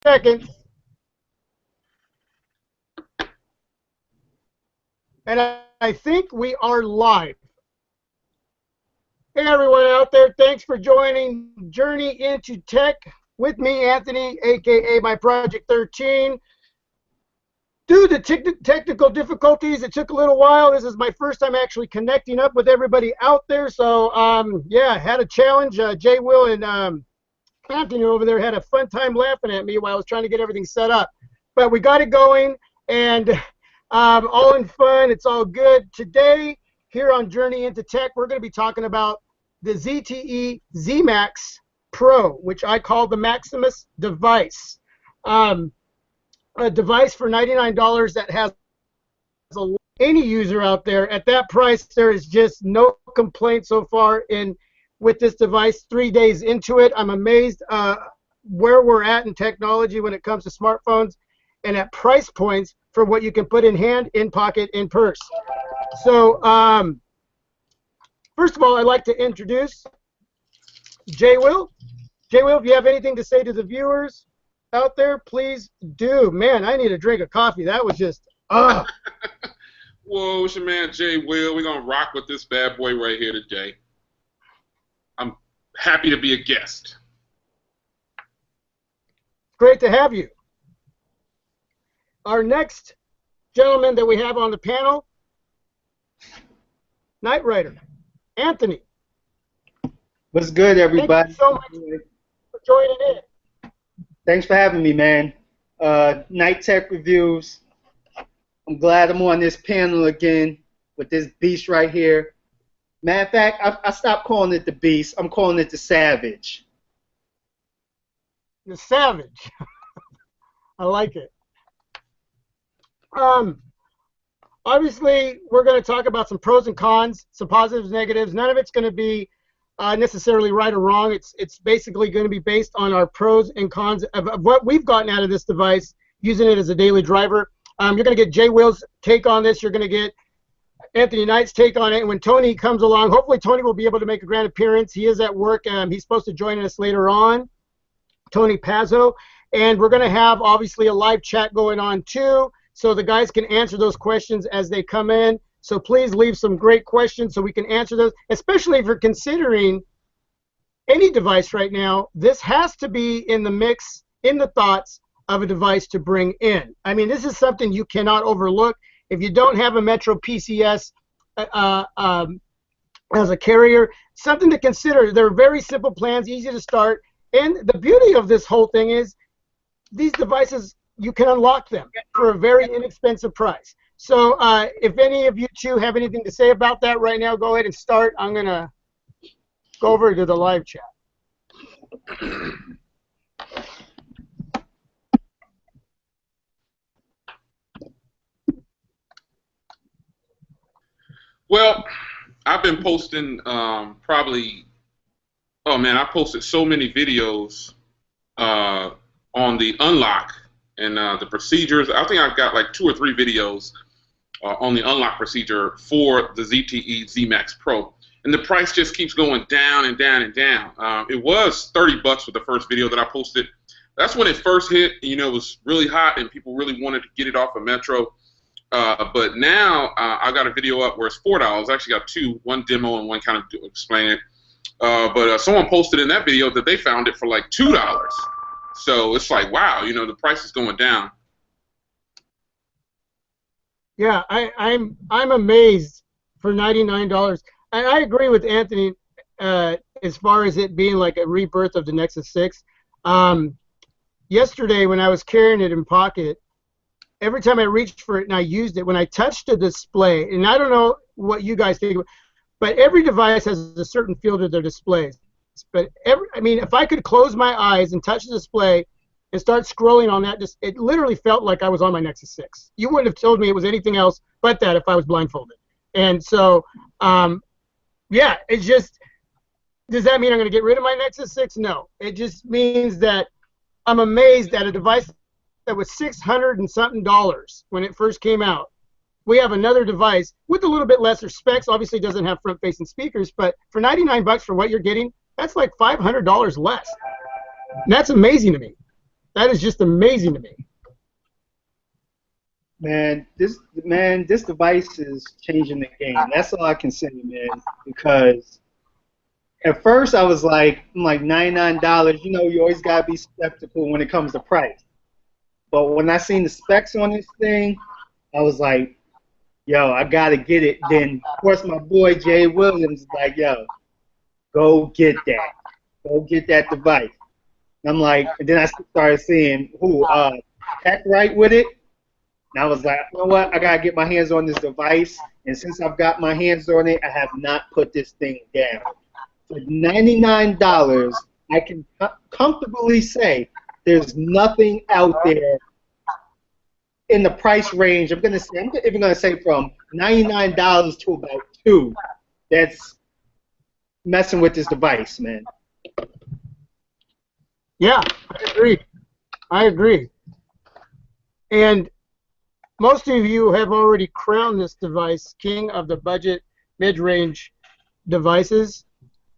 seconds. And I think we are live. Hey, everyone out there, thanks for joining JRNY.N2Tech with me, Anthony, a.k.a. my Project 13. Due to technical difficulties, it took a little while. This is my first time actually connecting up with everybody out there. So, yeah, had a challenge. Jay, Will, and Anthony over there had a fun time laughing at me while I was trying to get everything set up. But we got it going, and all in fun. It's all good. Today, here on JRNY.N2Tech, we're going to be talking about the ZTE ZMax Pro, which I call the Maximus device. A device for $99 that has any user out there. At that price, there is just no complaint so far with this device. 3 days into it, I'm amazed where we're at in technology when it comes to smartphones and at price points for what you can put in hand, in pocket, in purse. So first of all, I'd like to introduce Jay Will. Jay Will, if you have anything to say to the viewers out there, please do. Man, I need a drink of coffee. That was just, Whoa, it's your man Jay Will. We're going to rock with this bad boy right here today. I'm happy to be a guest. Great to have you. Our next gentleman that we have on the panel, Knight Rider, Anthony. What's good, everybody? Thank you so much for joining in. Thanks for having me, man. Night Tech Reviews. I'm glad I'm on this panel again with this beast right here. Matter of fact, I stopped calling it the beast. I'm calling it the Savage. The Savage. I like it. Obviously, we're going to talk about some pros and cons, some positives, negatives. None of it's going to be necessarily right or wrong. It's basically going to be based on our pros and cons of what we've gotten out of this device, using it as a daily driver. You're going to get Jay Will's take on this. You're going to get Anthony Knight's take on it. And when Tony comes along, hopefully Tony will be able to make a grand appearance. He is at work. He's supposed to join us later on, Tony Pazo. And we're going to have, obviously, a live chat going on, too, so the guys can answer those questions as they come in. So please leave some great questions so we can answer those, especially if you're considering any device right now. This has to be in the mix, in the thoughts of a device to bring in. I mean, this is something you cannot overlook. If you don't have a Metro PCS as a carrier, something to consider. They're very simple plans, easy to start. And the beauty of this whole thing is these devices, you can unlock them for a very inexpensive price. So if any of you two have anything to say about that right now, go ahead and start. I'm going to go over to the live chat. Well, I've been posting probably, oh man, I posted so many videos on the unlock and the procedures. I think I've got like 2 or 3 videos on the unlock procedure for the ZTE ZMax Pro. And the price just keeps going down and down and down. It was $30 for the first video that I posted. That's when it first hit. You know, it was really hot and people really wanted to get it off of Metro. But now I got a video up where it's $4. I actually got 2, one demo and one kind of explain it. But someone posted in that video that they found it for like $2. So it's like, wow, you know, the price is going down. Yeah, I'm amazed for $99. And I agree with Anthony as far as it being like a rebirth of the Nexus 6. Yesterday when I was carrying it in pocket, every time I reached for it and I used it, when I touched the display, and I don't know what you guys think, but every device has a certain feel to their displays. But I mean, if I could close my eyes and touch the display and start scrolling on that, it literally felt like I was on my Nexus 6. You wouldn't have told me it was anything else but that if I was blindfolded. And so, yeah, it's just, does that mean I'm going to get rid of my Nexus 6? No. It just means that I'm amazed at a device that was $600 and something when it first came out. We have another device with a little bit lesser specs. Obviously, it doesn't have front-facing speakers, but for $99 for what you're getting, that's like $500 less. And that's amazing to me. That is just amazing to me. Man, this device is changing the game. That's all I can say, man. Because at first I was like, I'm like $99. You know, you always gotta be skeptical when it comes to price. But when I seen the specs on this thing, I was like, yo, I gotta get it. Then of course my boy Jay Williams is like, yo, go get that. Go get that device. And I'm like, and then I started seeing Tech right with it. And I was like, you know what? I gotta get my hands on this device. And since I've got my hands on it, I have not put this thing down. For $99, I can comfortably say there's nothing out there in the price range. I'm even gonna say from $99 to about $2. That's messing with this device, man. Yeah, I agree. I agree. And most of you have already crowned this device king of the budget mid-range devices.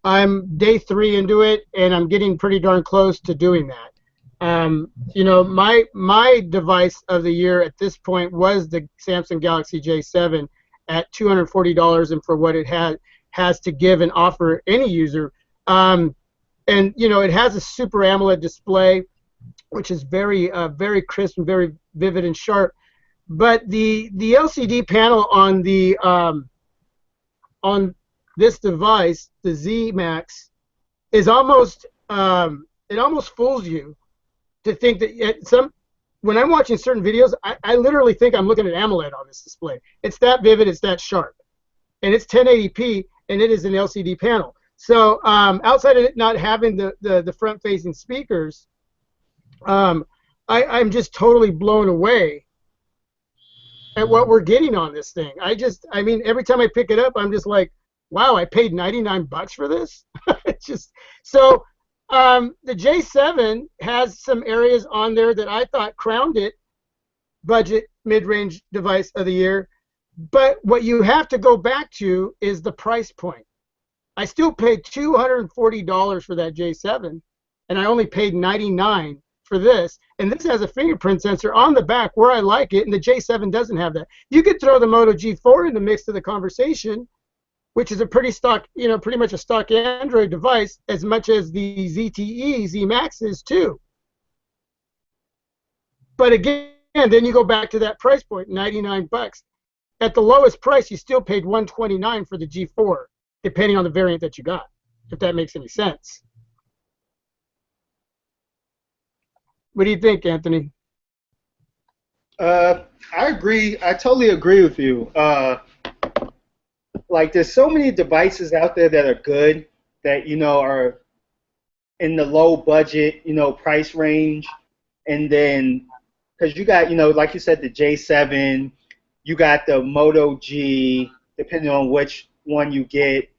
I'm day 3 into it, and I'm getting pretty darn close to doing that. You know, my device of the year at this point was the Samsung Galaxy J7 at $240, and for what it has to give and offer any user. And you know, it has a Super AMOLED display, which is very crisp and very vivid and sharp. But the LCD panel on this device, the ZMax, is almost it almost fools you to think that when I'm watching certain videos, I literally think I'm looking at AMOLED on this display. It's that vivid, it's that sharp, and it's 1080p, and it is an LCD panel. So outside of it not having the front-facing speakers, I'm just totally blown away at what we're getting on this thing. I mean, every time I pick it up, I'm just like, wow, I paid $99 for this? It's just so. The J7 has some areas on there that I thought crowned it budget mid-range device of the year, but what you have to go back to is the price point. I still paid $240 for that J7, and I only paid $99 for this. And this has a fingerprint sensor on the back where I like it, and the J7 doesn't have that. You could throw the Moto G4 in the mix of the conversation, which is a pretty much a stock Android device, as much as the ZTE ZMax is too. But again, then you go back to that price point, $99. At the lowest price, you still paid $129 for the G4. Depending on the variant that you got, if that makes any sense. What do you think, Anthony? I agree. I totally agree with you. Like, there's so many devices out there that are good that, you know, are in the low budget, you know, price range. And then, because you got, you know, like you said, the J7, you got the Moto G, depending on which one you get.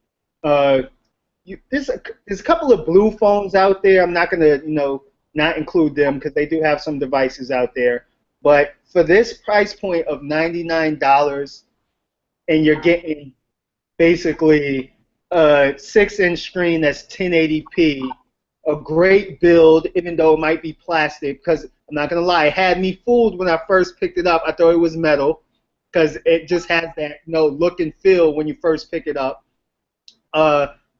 There's a couple of blue phones out there. I'm not gonna, you know, not include them because they do have some devices out there. But for this price point of $99, and you're getting basically a 6-inch screen that's 1080p, a great build, even though it might be plastic. Because I'm not gonna lie, it had me fooled when I first picked it up. I thought it was metal because it just has that, you know, look and feel when you first pick it up.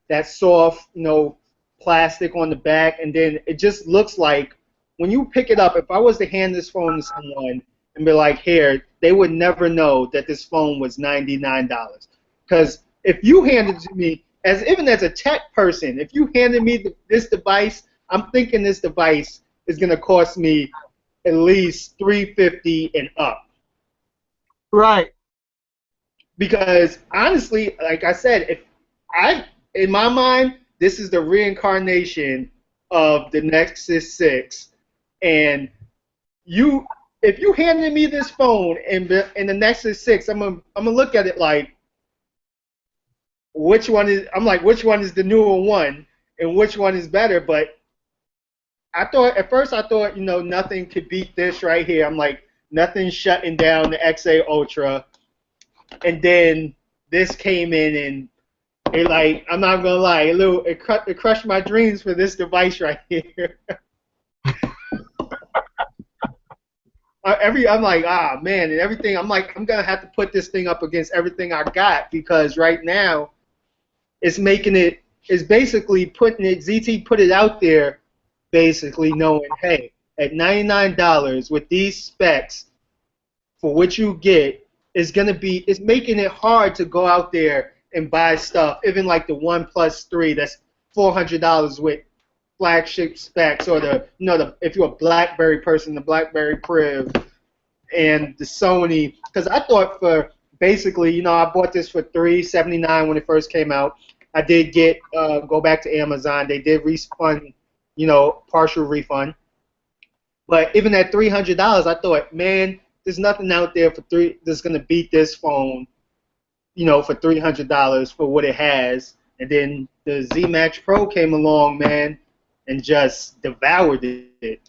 That soft, you know, plastic on the back, and then it just looks like when you pick it up, if I was to hand this phone to someone and be like, here, they would never know that this phone was $99. Because if you handed it to me, even as a tech person, if you handed me this device, I'm thinking this device is going to cost me at least $350 and up. Right. Because honestly, like I said, in my mind, this is the reincarnation of the Nexus 6, and if you handed me this phone in the Nexus 6, I'm gonna look at it like, which one is the newer one and which one is better? But at first I thought, you know, nothing could beat this right here. I'm like, nothing's shutting down the XA Ultra, and then this came in and I'm not gonna lie, it crushed my dreams for this device right here. I'm like, ah, man, and everything. I'm like, I'm gonna have to put this thing up against everything I got because right now, it's basically putting it. ZT put it out there, basically knowing, hey, at $99 with these specs, for what you get, it's making it hard to go out there and buy stuff, even like the OnePlus 3 that's $400 with flagship specs, or if you're a BlackBerry person, the BlackBerry Priv and the Sony. Because I thought for basically, I bought this for $379 when it first came out. I did get go back to Amazon. They did refund, partial refund. But even at $300, I thought, man, there's nothing out there that's gonna beat this phone, for $300 for what it has. And then the ZMax Pro came along, man, and just devoured it.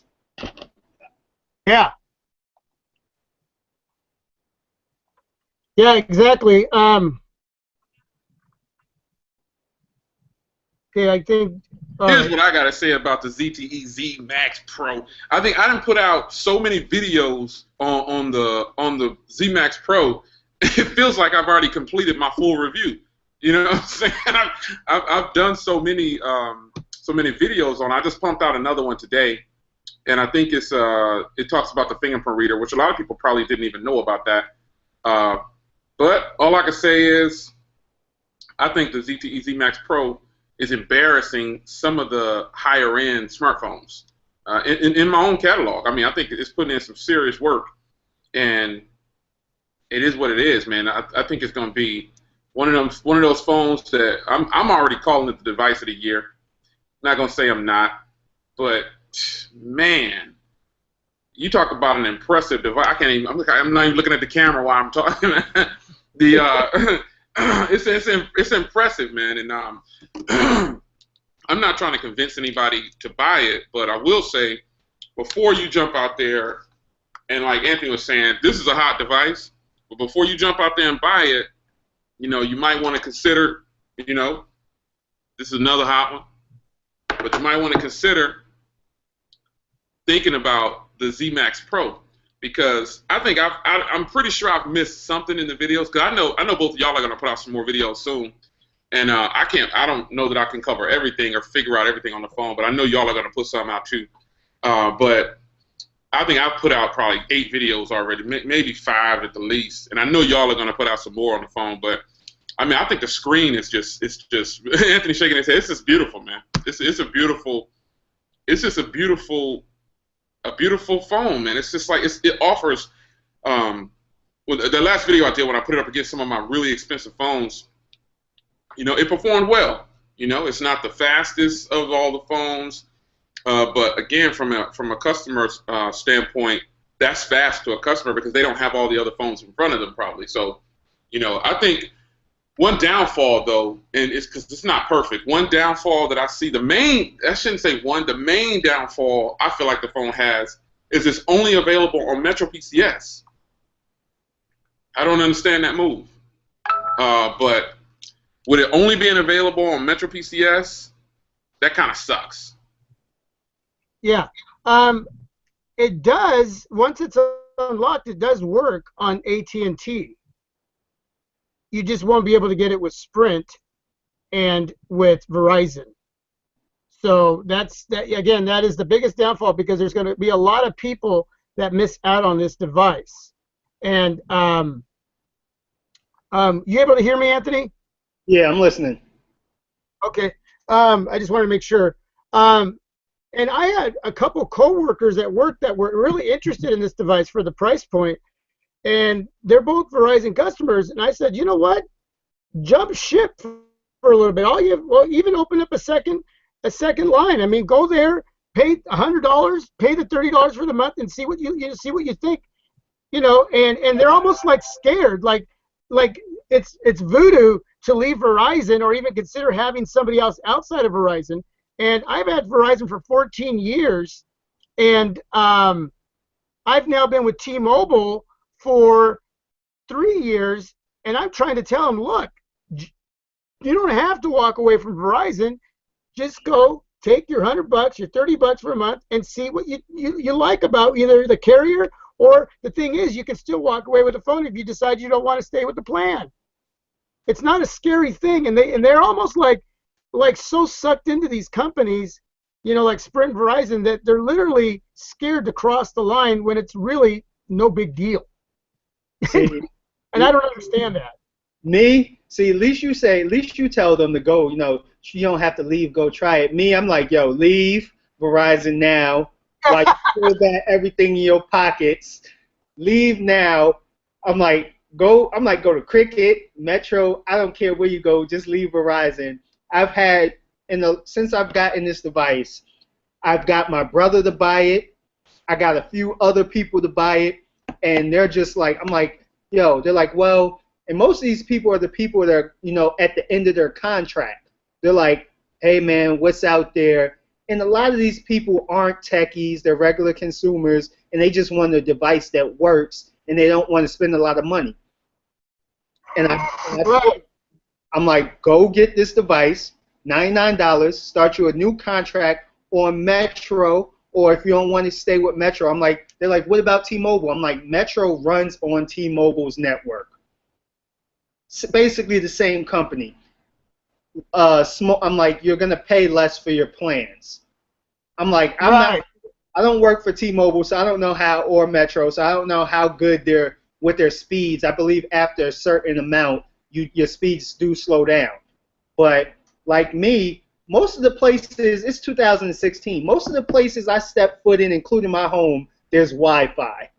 Yeah. Yeah, exactly. Okay, I think. Here's what I gotta say about the ZTE ZMax Pro. I think I done put out so many videos on the ZMax Pro. It feels like I've already completed my full review. You know what I'm saying? I've done so many videos on it. I just pumped out another one today, and I think it talks about the fingerprint reader, which a lot of people probably didn't even know about that. But all I can say is, I think the ZTE ZMax Pro is embarrassing some of the higher end smartphones in my own catalog. I mean, I think it's putting in some serious work, and it is what it is, man. I think it's going to be one of those phones that I'm already calling it the device of the year. Not going to say I'm not, but man, you talk about an impressive device. I can't even. I'm not even looking at the camera while I'm talking. It's impressive, man, and I'm not trying to convince anybody to buy it, but I will say, before you jump out there, and like Anthony was saying, this is a hot device, but before you jump out there and buy it, you might want to consider, this is another hot one, but you might want to consider thinking about the ZMax Pro. Because I think I'm pretty sure I've missed something in the videos. Because I know both of y'all are gonna put out some more videos soon, and I don't know that I can cover everything or figure out everything on the phone. But I know y'all are gonna put some out too. But I think I've put out probably 8 videos already, maybe 5 at the least. And I know y'all are gonna put out some more on the phone. But I mean, I think the screen is just Anthony shaking his head. It's just beautiful, man. It's just a beautiful phone, man. It's just like it offers. The last video I did when I put it up against some of my really expensive phones, it performed well. It's not the fastest of all the phones, but again, from a customer's standpoint, that's fast to a customer because they don't have all the other phones in front of them probably. So, I think one downfall though, and it's because it's not perfect. One downfall that I see, the main downfall I feel like the phone has is it's only available on Metro PCS. I don't understand that move. But with it only being available on Metro PCS, that kind of sucks. Yeah. It does, once it's unlocked, it does work on AT&T. You just won't be able to get it with Sprint and with Verizon. So that is the biggest downfall because there's going to be a lot of people that miss out on this device. And you able to hear me, Anthony? Yeah, I'm listening. Okay. I just wanted to make sure. And I had a couple coworkers at work that were really interested in this device for the price point. And they're both Verizon customers, and I said, you know what? Jump ship for a little bit. Even open up a second line. I mean, go there, pay $100, pay the $30 for the month, and see what you think. And they're almost like scared, like it's voodoo to leave Verizon or even consider having somebody else outside of Verizon. And I've had Verizon for 14 years, and I've now been with T-Mobile for 3 years, and I'm trying to tell them, look, you don't have to walk away from Verizon. Just go take your $100, your $30 for a month, and see what you like about either the carrier Or the thing is, you can still walk away with the phone if you decide you don't want to stay with the plan. It's not a scary thing, and they're almost like so sucked into these companies, like Sprint, Verizon, that they're literally scared to cross the line when it's really no big deal. See, and I don't understand that. See, at least you tell them to go, you don't have to leave, go try it. Me, I'm like, yo, leave Verizon now. Like, put that everything in your pockets. Leave now. I'm like, go to Cricket, Metro, I don't care where you go, just leave Verizon. Since I've gotten this device, I've got my brother to buy it. I got a few other people to buy it, and they're just like, I'm like, yo, they're like, well, and most of these people are the people that are, at the end of their contract. They're like, hey, man, what's out there? And a lot of these people aren't techies. They're regular consumers, and they just want a device that works, and they don't want to spend a lot of money. And I'm like, go get this device, $99, start you a new contract on Metro, or if you don't want to stay with Metro, they're like, what about T-Mobile? I'm like, Metro runs on T-Mobile's network. It's basically the same company. I'm like, you're gonna pay less for your plans. I'm like, I don't work for T-Mobile, so I don't know how, or Metro, so I don't know how good they're with their speeds. I believe after a certain amount, your speeds do slow down. But like me, most of the places, it's 2016, most of the places I step foot in, including my home, there's Wi-Fi.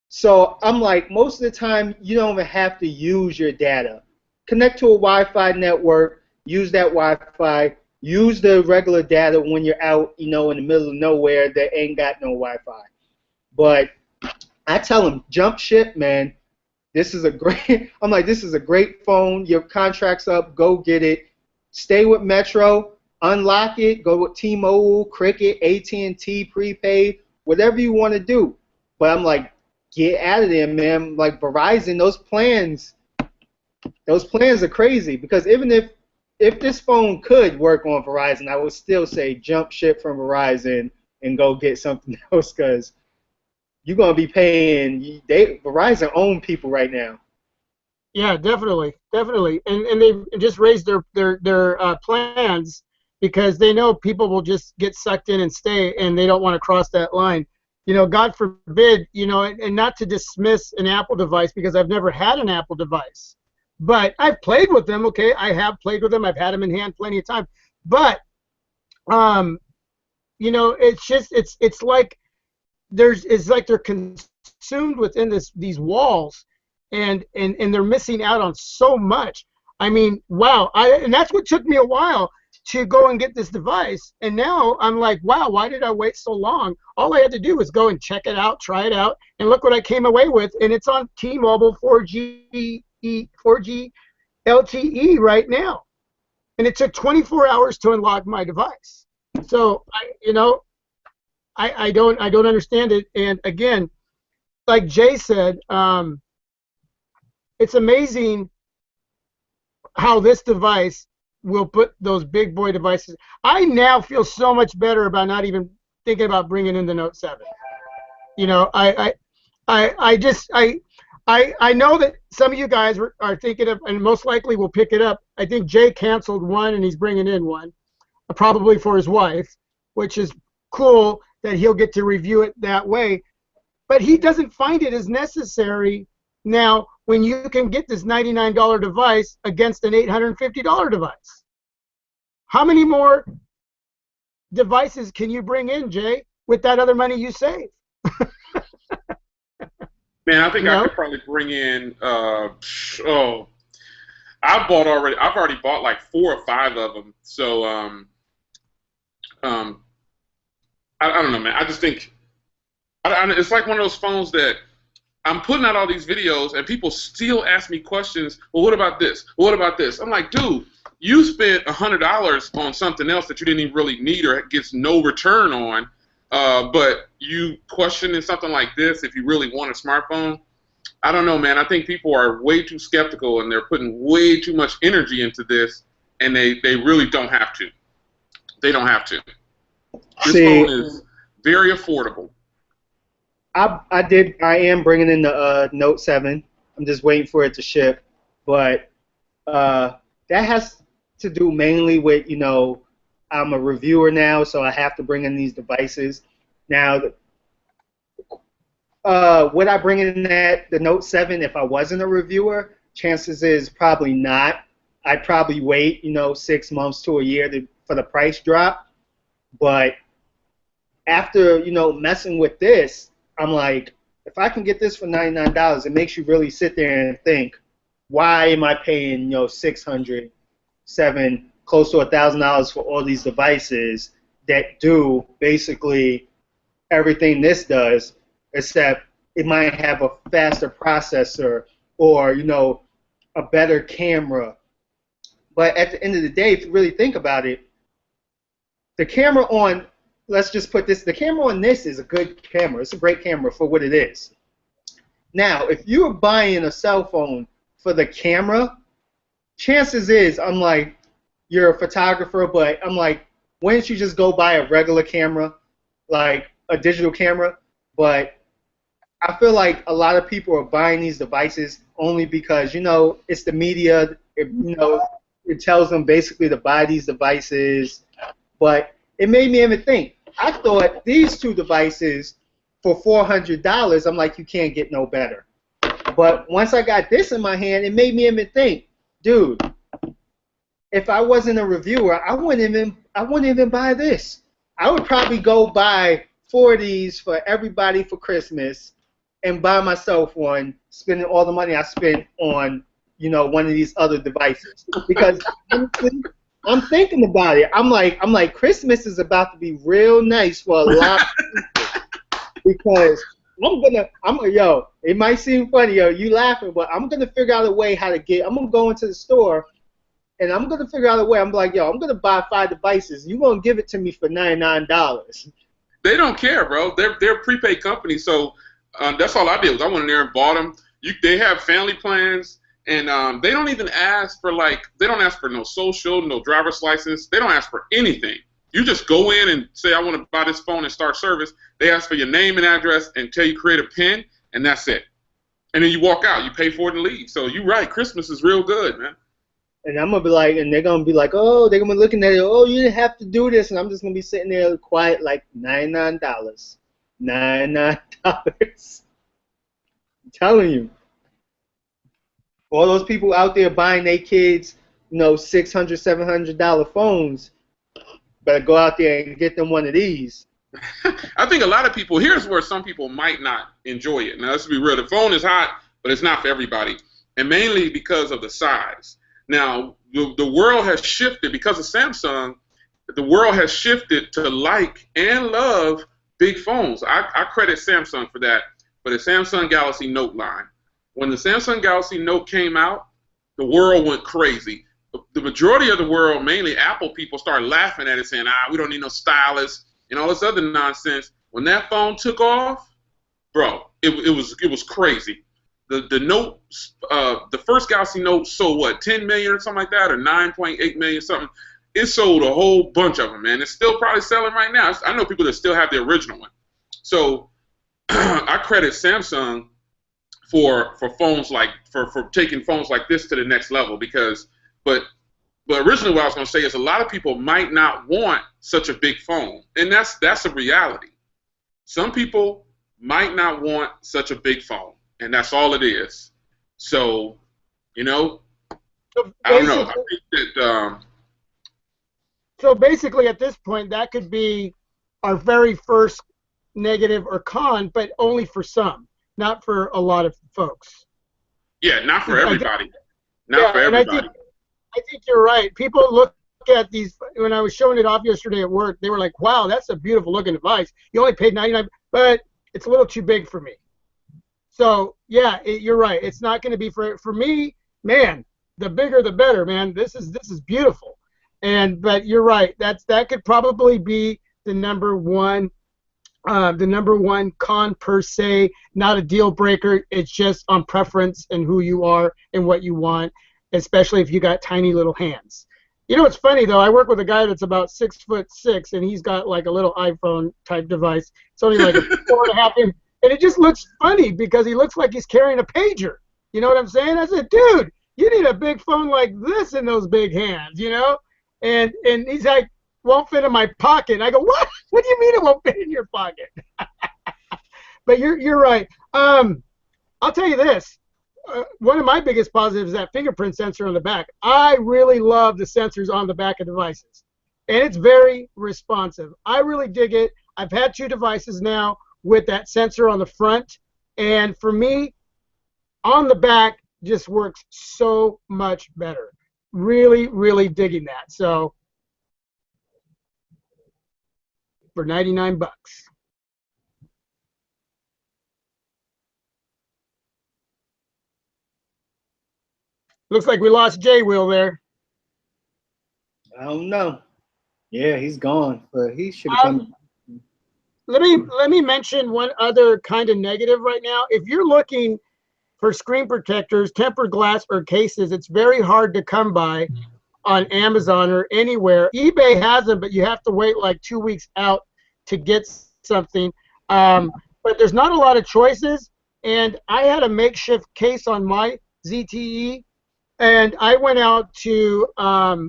So I'm like, most of the time, you don't even have to use your data. Connect to a Wi-Fi network, use that Wi-Fi, use the regular data when you're out, in the middle of nowhere that ain't got no Wi-Fi. But I tell them, jump ship, man. This is a great phone. Your contract's up, go get it. Stay with Metro, unlock it, go with T-Mobile, Cricket, AT&T, prepaid, whatever you want to do. But I'm like, get out of there, man. Like Verizon, those plans are crazy, because even if this phone could work on Verizon, I would still say jump ship from Verizon and go get something else, because you're going to be paying. Verizon own people right now. Yeah, definitely. And they've just raised their plans because they know people will just get sucked in and stay, and they don't want to cross that line. God forbid, and not to dismiss an Apple device, because I've never had an Apple device. But I've played with them, okay? I have played with them. I've had them in hand plenty of times. But, it's like they're consumed within these walls, and they're missing out on so much. I mean, wow. And that's what took me a while to go and get this device. And now I'm like, wow, why did I wait so long? All I had to do was go and check it out, try it out, and look what I came away with. And it's on T-Mobile 4G LTE right now. And it took 24 hours to unlock my device. So I don't understand it. And again, like Jay said, it's amazing how this device will put those big boy devices. I now feel so much better about not even thinking about bringing in the Note 7. I know that some of you guys are thinking of, and most likely will pick it up. I think Jay canceled one, and he's bringing in one, probably for his wife, which is cool that he'll get to review it that way. But he doesn't find it as necessary now when you can get this $99 device against an $850 device. How many more devices can you bring in, Jay, with that other money you save? Man, I think I could probably bring in. I've already bought like 4 or 5 of them. So I don't know, man. I just think it's like one of those phones that I'm putting out all these videos and people still ask me questions. Well, what about this? What about this? I'm like, dude, you spent $100 on something else that you didn't even really need or gets no return on. But you questioning something like this, if you really want a smartphone, I don't know, man. I think people are way too skeptical, and they're putting way too much energy into this, and they really don't have to. They don't have to. This phone is very affordable. I am bringing in the Note 7. I'm just waiting for it to ship, but that has to do mainly with, I'm a reviewer now, so I have to bring in these devices. Now, would I bring in the Note 7 if I wasn't a reviewer? Chances is probably not. I'd probably wait, 6 months to a year for the price drop. But after, messing with this, I'm like, if I can get this for $99, it makes you really sit there and think, why am I paying, $600, $700, close to $1,000 for all these devices that do basically everything this does, except it might have a faster processor or, a better camera. But at the end of the day, if you really think about it, the camera on, let's just put this, the camera on this is a good camera. It's a great camera for what it is. Now, if you're buying a cell phone for the camera, chances is, I'm like, you're a photographer, but I'm like, why don't you just go buy a regular camera, like a digital camera? But I feel like a lot of people are buying these devices only because, it's the media, it tells them basically to buy these devices. But it made me even think. I thought these two devices for $400, I'm like, you can't get no better. But once I got this in my hand, it made me even think, dude, if I wasn't a reviewer, I wouldn't even buy this. I would probably go buy 4 of these for everybody for Christmas and buy myself one, spending all the money I spent on, one of these other devices. Because I'm thinking about it. I'm like, Christmas is about to be real nice for a lot of people. Because it might seem funny, you laughing, but I'm gonna figure out a way I'm gonna go into the store and I'm gonna figure out a way. I'm like, I'm gonna buy 5 devices. You're gonna give it to me for $99. They don't care, bro. They're a prepaid company, so that's all I did was I went in there and bought them. They have family plans, and they don't even ask for they don't ask for no social, no driver's license. They don't ask for anything. You just go in and say, I want to buy this phone and start service. They ask for your name and address and tell you create a PIN, and that's it. And then you walk out. You pay for it and leave. So you're right. Christmas is real good, man. And I'm gonna be like, and they're gonna be like, oh, they're gonna be looking at it. Oh, you didn't have to do this, and I'm just gonna be sitting there quiet, like $99, $99. I'm telling you, all those people out there buying their kids, $600, $700 phones, better go out there and get them one of these. I think a lot of people, here's where some people might not enjoy it. Now, let's be real. The phone is hot, but it's not for everybody, and mainly because of the size. Now, the world has shifted because of Samsung. The world has shifted to like and love big phones. I credit Samsung for that, for the Samsung Galaxy Note line. When the Samsung Galaxy Note came out, the world went crazy. The majority of the world, mainly Apple people, started laughing at it, saying, we don't need no stylus and all this other nonsense. When that phone took off, bro, it was crazy. The Note, the first Galaxy Note sold what, 10 million or something like that, or 9.8 million something. It sold a whole bunch of them, man. It's still probably selling right now. I know people that still have the original one. So I credit Samsung for phones for taking phones like this to the next level but originally what I was going to say is a lot of people might not want such a big phone, and that's a reality. Some people might not want such a big phone, and that's all it is. So, I don't know. I think that. So basically, at this point, that could be our very first negative or con, but only for some, not for a lot of folks. Yeah, not for everybody. Not for everybody. I think you're right. People look at these, when I was showing it off yesterday at work, they were like, wow, that's a beautiful looking device. You only paid $99, but it's a little too big for me. So, yeah, you're right. It's not going to be for me, man, the bigger the better, man. This is beautiful. But you're right. That could probably be the number one con per se, not a deal breaker. It's just on preference and who you are and what you want, especially if you got tiny little hands. It's funny though. I work with a guy that's about 6'6", and he's got like a little iPhone type device. It's only like a 4.5 inch. And it just looks funny because he looks like he's carrying a pager. You know what I'm saying? I said, dude, you need a big phone like this in those big hands, you know? And he's like, won't fit in my pocket. I go, what? What do you mean it won't fit in your pocket? But you're right. I'll tell you this. One of my biggest positives is that fingerprint sensor on the back. I really love the sensors on the back of devices. And it's very responsive. I really dig it. I've had 2 devices now with that sensor on the front. And for me, on the back just works so much better. Really, really digging that. So for 99 bucks. Looks like we lost Jay Will there. I don't know. Yeah, he's gone, but he should have come. Let me mention one other kind of negative right now. If you're looking for screen protectors, tempered glass, or cases, it's very hard to come by on Amazon or anywhere. eBay has them, but you have to wait like 2 weeks out to get something. But there's not a lot of choices, and I had a makeshift case on my ZTE, and I went out to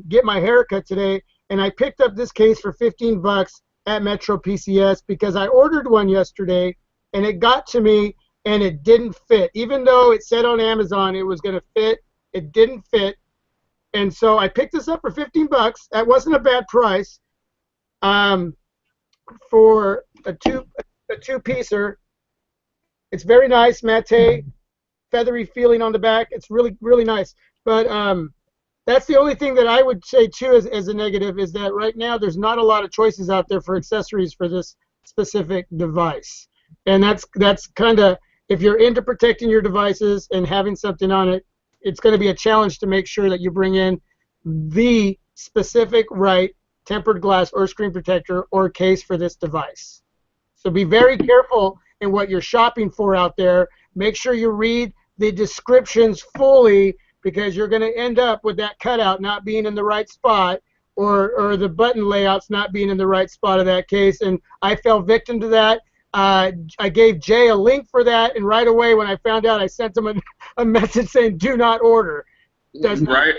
get my haircut today, and I picked up this case for 15 bucks at Metro PCS because I ordered one yesterday, and it got to me, and it didn't fit. Even though it said on Amazon it was going to fit, it didn't fit. And so I picked this up for 15 bucks. That wasn't a bad price for a two-piecer. It's very nice, matte, feathery feeling on the back. It's really, really nice. But that's the only thing that I would say, too, as a negative, is that right now there's not a lot of choices out there for accessories for this specific device. And that's kind of, if you're into protecting your devices and having something on it, it's going to be a challenge to make sure that you bring in the specific right tempered glass or screen protector or case for this device. So be very careful in what you're shopping for out there. Make sure you read the descriptions fully, because you're going to end up with that cutout not being in the right spot, or the button layouts not being in the right spot of that case. And I fell victim to that. I gave Jay a link for that, and right away when I found out, I sent him a message saying, do not order. Right.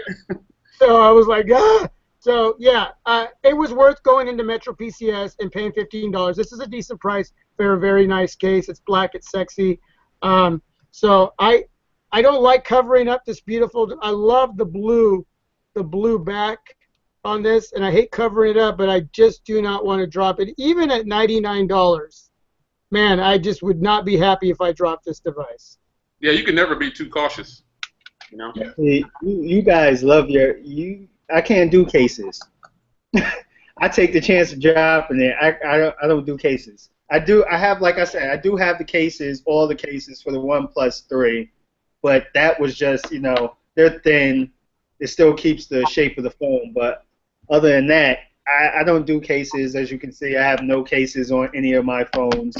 So I was like, ah. So, yeah, it was worth going into Metro PCS and paying $15. This is a decent price for a very nice case. It's black. It's sexy. So I don't like covering up this beautiful. I love the blue back on this, and I hate covering it up, but I just do not want to drop it. Even at $99, man, I just would not be happy if I dropped this device. Yeah, you can never be too cautious. You know. See, you guys love I can't do cases. I take the chance to drop, and then I don't do cases. I have, like I said, I do have the cases, all the cases for the OnePlus 3, but that was just, they're thin. It still keeps the shape of the phone, but other than that, I don't do cases. As you can see, I have no cases on any of my phones.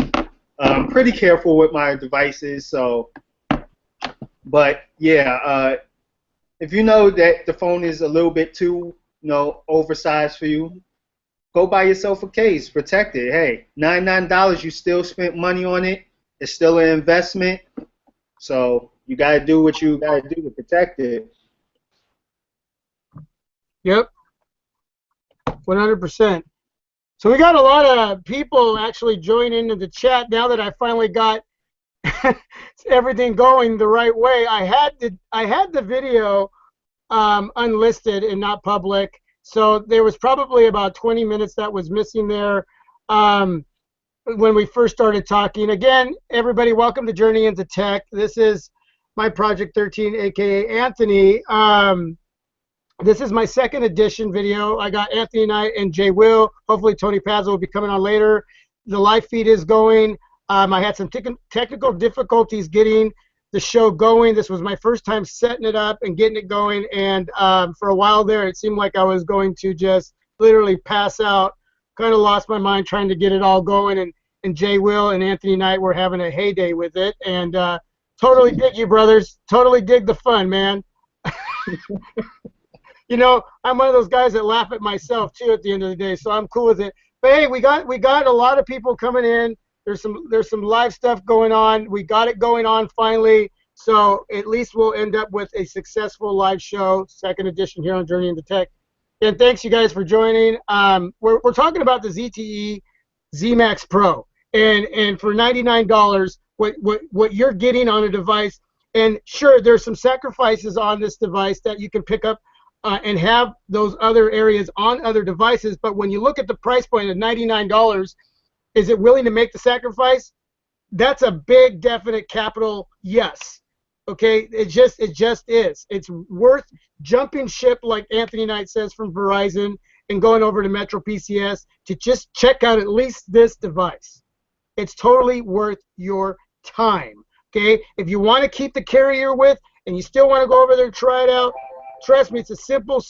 I'm pretty careful with my devices, so. But yeah, if you know that the phone is a little bit too, oversized for you, go buy yourself a case, protect it. Hey, $99, you still spent money on it. It's still an investment, so you gotta do what you gotta do to protect it. Yep. 100%. So we got a lot of people actually join into the chat now that I finally got everything going the right way. I had the video unlisted and not public, so there was probably about 20 minutes that was missing there when we first started talking. Again, everybody, welcome to JRNY.N2Tech. This is my Project 13, aka Anthony. This is my second edition video. I got Anthony Knight and Jay Will. Hopefully Tony Pazo will be coming on later. The live feed is going. I had some technical difficulties getting the show going. This was my first time setting it up and getting it going, and for a while there it seemed like I was going to just literally pass out. Kind of lost my mind trying to get it all going, and Jay Will and Anthony Knight were having a heyday with it, and totally dig you, brothers. Totally dig the fun, man. I'm one of those guys that laugh at myself too at the end of the day, so I'm cool with it. But hey, we got a lot of people coming in. There's some live stuff going on. We got it going on finally. So at least we'll end up with a successful live show, second edition here on Journey.N2Tech. And thanks you guys for joining. We're talking about the ZTE ZMax Pro, and for $99, what you're getting on a device. And sure, there's some sacrifices on this device that you can pick up and have those other areas on other devices. But when you look at the price point of $99, is it willing to make the sacrifice? That's a big, definite capital yes. Okay, it just is. It's worth jumping ship, like Anthony Knight says, from Verizon and going over to Metro PCS to just check out at least this device. It's totally worth your time. Okay, if you want to keep the carrier with and you still want to go over there and try it out, trust me, it's a simple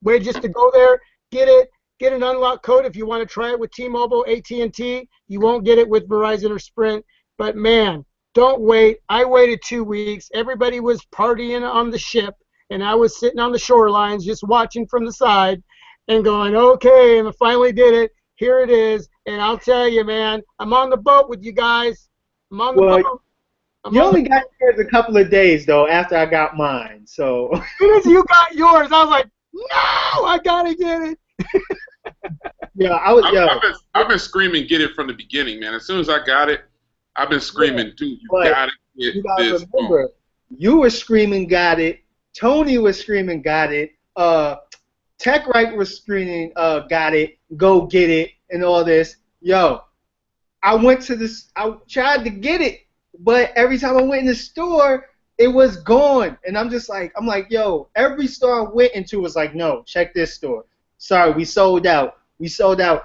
way just to go there, get an unlock code if you want to try it with T-Mobile, AT&T. You won't get it with Verizon or Sprint. But man, don't wait. I waited 2 weeks. Everybody was partying on the ship, and I was sitting on the shorelines just watching from the side and going, okay, and I finally did it. Here it is. And I'll tell you, man, I'm on the boat with you guys. I'm on the boat. You only got yours a couple of days, though, after I got mine. So as soon as you got yours, I was like, no, I got to get it. Yeah, I've been screaming, get it from the beginning, man. As soon as I got it, I've been screaming, dude, you got to get you gotta this. Remember, you were screaming, got it. Tony was screaming, got it. TechRite was screaming, got it. Go get it, and all this. Yo, I went to this. I tried to get it, but every time I went in the store, it was gone. And I'm like, yo, every store I went into was like, no, check this store. Sorry, we sold out. We sold out.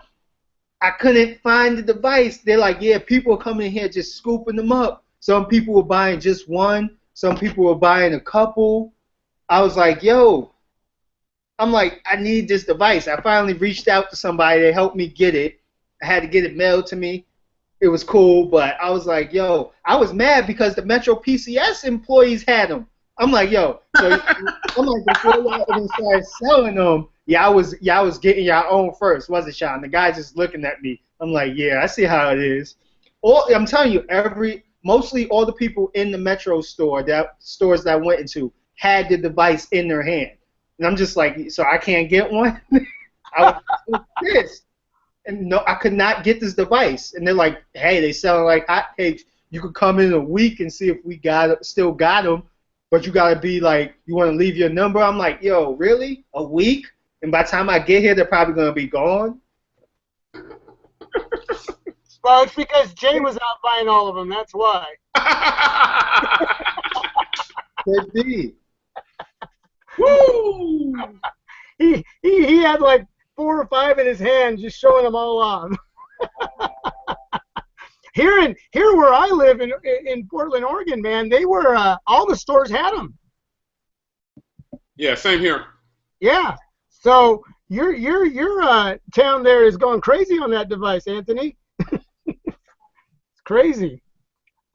I couldn't find the device. They're like, yeah, people are coming in here just scooping them up. Some people were buying just one. Some people were buying a couple. I was like, yo, I'm like, I need this device. I finally reached out to somebody. They helped me get it. I had to get it mailed to me. It was cool, but I was like, yo, I was mad because the Metro PCS employees had them. I'm like, yo, so I'm like, before y'all even started selling them, y'all was getting y'all own first, wasn't y'all? And the guy just looking at me. I'm like, yeah, I see how it is. I'm telling you, mostly all the people in the Metro stores that I went into had the device in their hand. And I'm just like, so I can't get one? I was pissed. And no, I could not get this device. And they're like, hey, they selling like hotcakes. You could come in a week and see if we still got them. But you got to be like, you want to leave your number? I'm like, yo, really? A week? And by the time I get here, they're probably going to be gone? Well, it's because Jay was out buying all of them. That's why. Could be. Woo! He had like 4 or 5 in his hand, just showing them all off. Here where I live in Portland, Oregon, man, they were all the stores had them. Yeah, same here. Yeah. So your town there is going crazy on that device, Anthony. It's crazy.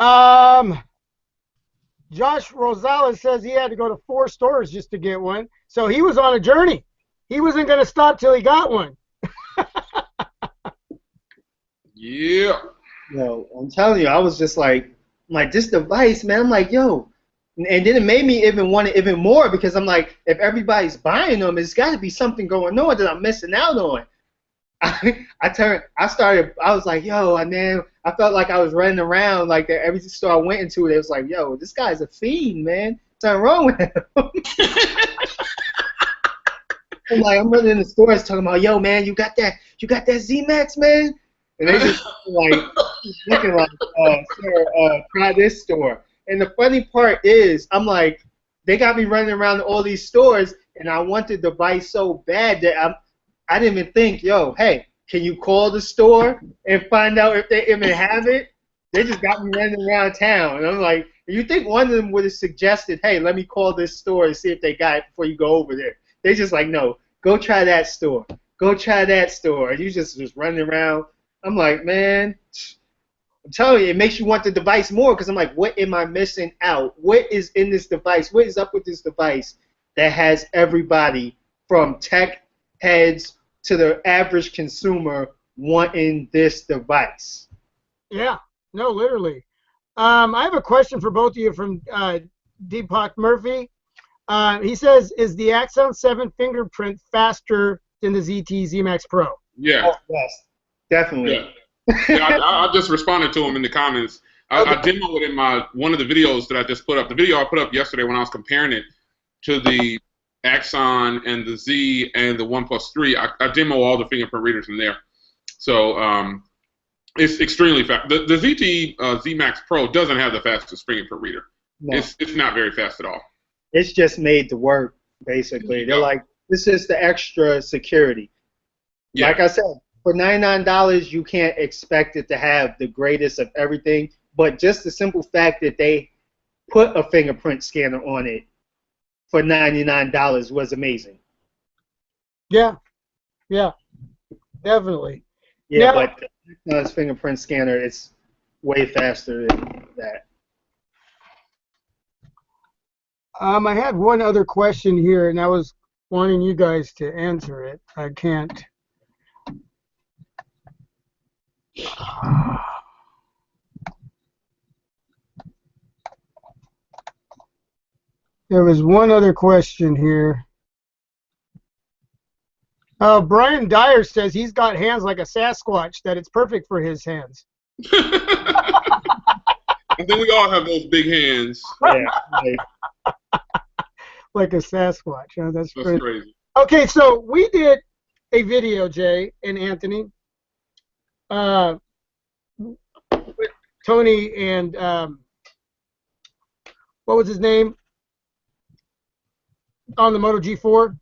Josh Rosales says he had to go to 4 stores just to get one. So he was on a journey. He wasn't going to stop till he got one. Yeah. Yo, I'm telling you, I was just like this device, man. I'm like, yo. And then it made me even want it even more because I'm like, if everybody's buying them, it's got to be something going on that I'm missing out on. I was like, yo, man, I felt like I was running around like that. Every store I went into, it was like, yo, this guy's a fiend, man. Something wrong with him. I'm running in the stores talking about, yo, man, you got that ZMax, man? And they just like looking like, sir, try this store. And the funny part is, I'm like, they got me running around to all these stores, and I want the device so bad that I didn't even think, yo, hey, can you call the store and find out if they even have it? They just got me running around town. And I'm like, you think one of them would have suggested, hey, let me call this store and see if they got it before you go over there. They just like, no, go try that store. Go try that store. And you just running around. I'm like, man, I'm telling you, it makes you want the device more because I'm like, what am I missing out? What is in this device? What is up with this device that has everybody from tech heads to the average consumer wanting this device. Yeah, no, literally. I have a question for both of you from Deepak Murphy. He says, is the Axon 7 fingerprint faster than the ZTE ZMax Pro? Yeah. Oh, yes, definitely. Yeah. Yeah, I just responded to him in the comments. I demoed it in one of the videos that I just put up. The video I put up yesterday when I was comparing it to the Axon and the Z and the OnePlus 3, I demo all the fingerprint readers in there. So it's extremely fast. The ZTE ZMax Pro doesn't have the fastest fingerprint reader. No. It's not very fast at all. It's just made to work, basically. They're like, this is the extra security. Yeah. Like I said, for $99, you can't expect it to have the greatest of everything, but just the simple fact that they put a fingerprint scanner on it for $99 was amazing. Yeah, yeah, definitely. Yeah, now, but the fingerprint scanner is way faster than that. I had one other question here, and I was wanting you guys to answer it. I can't. There was one other question here. Brian Dyer says he's got hands like a Sasquatch, that it's perfect for his hands. I think we all have those big hands. Yeah. Like a Sasquatch. Oh, that's crazy. Okay, so we did a video, Jay and Anthony, with Tony and what was his name on the Moto G4?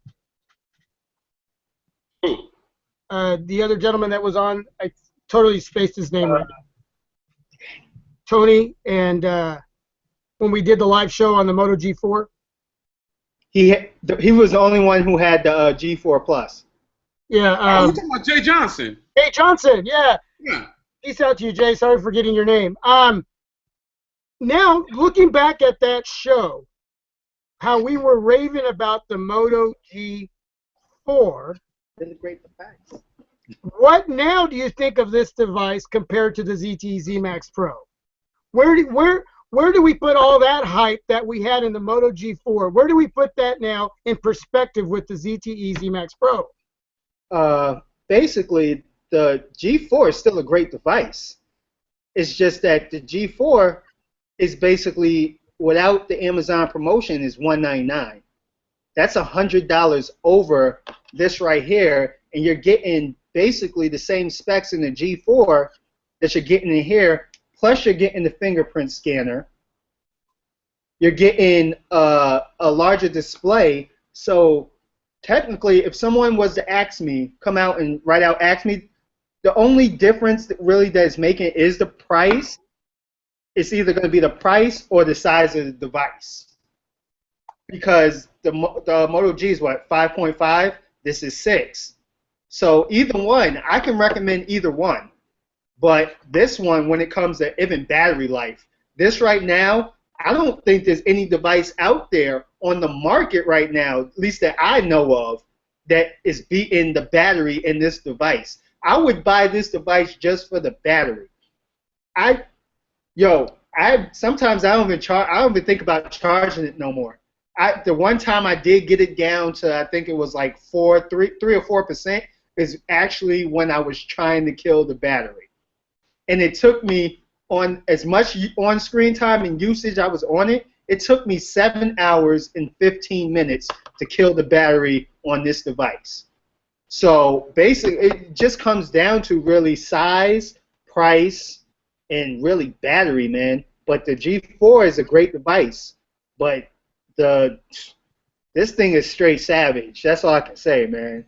Who? The other gentleman that was on, I totally spaced his name right now. Tony, and when we did the live show on the Moto G4. He was the only one who had the G4 Plus. Yeah. You're talking about Jay Johnson. Jay Johnson, yeah. Yeah. Peace out to you, Jay. Sorry for getting your name. Now, looking back at that show, how we were raving about the Moto G4. It's a great device. What now do you think of this device compared to the ZTE ZMax Pro? Where do we put all that hype that we had in the Moto G4? Where do we put that now in perspective with the ZTE ZMax Pro? Basically, the G4 is still a great device. It's just that the G4 is basically, without the Amazon promotion, is $199. That's $100 over this right here, and you're getting basically the same specs in the G4 that you're getting in here. Plus, you're getting the fingerprint scanner. You're getting a larger display. So, technically, if someone was to ask me, come out and write out, ask me, the only difference that really that is making is the price. It's either going to be the price or the size of the device. Because the Moto G is what, 5.5? This is 6. So, either one, I can recommend either one. But this one, when it comes to even battery life, this right now, I don't think there's any device out there on the market right now, at least that I know of, that is beating the battery in this device. I would buy this device just for the battery. Sometimes I don't even think about charging it no more. The one time I did get it down to, I think it was like 3 or 4%, is actually when I was trying to kill the battery. And it took me, on as much on-screen time and usage I was on it, it took me 7 hours and 15 minutes to kill the battery on this device. So basically, it just comes down to really size, price, and really battery, man. But the G4 is a great device, but this thing is straight savage. That's all I can say, man.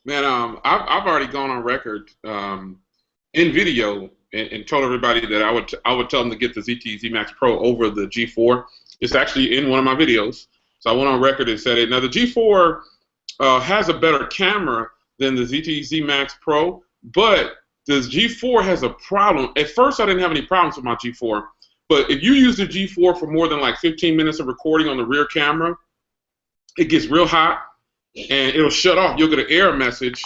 Man, I've already gone on record in video and told everybody that I would tell them to get the ZTE ZMax Pro over the G4. It's actually in one of my videos. So I went on record and said it. Now the G4 has a better camera than the ZTE ZMax Pro, but the G4 has a problem. At first I didn't have any problems with my G4, but if you use the G4 for more than like 15 minutes of recording on the rear camera, it gets real hot and it'll shut off. You'll get an error message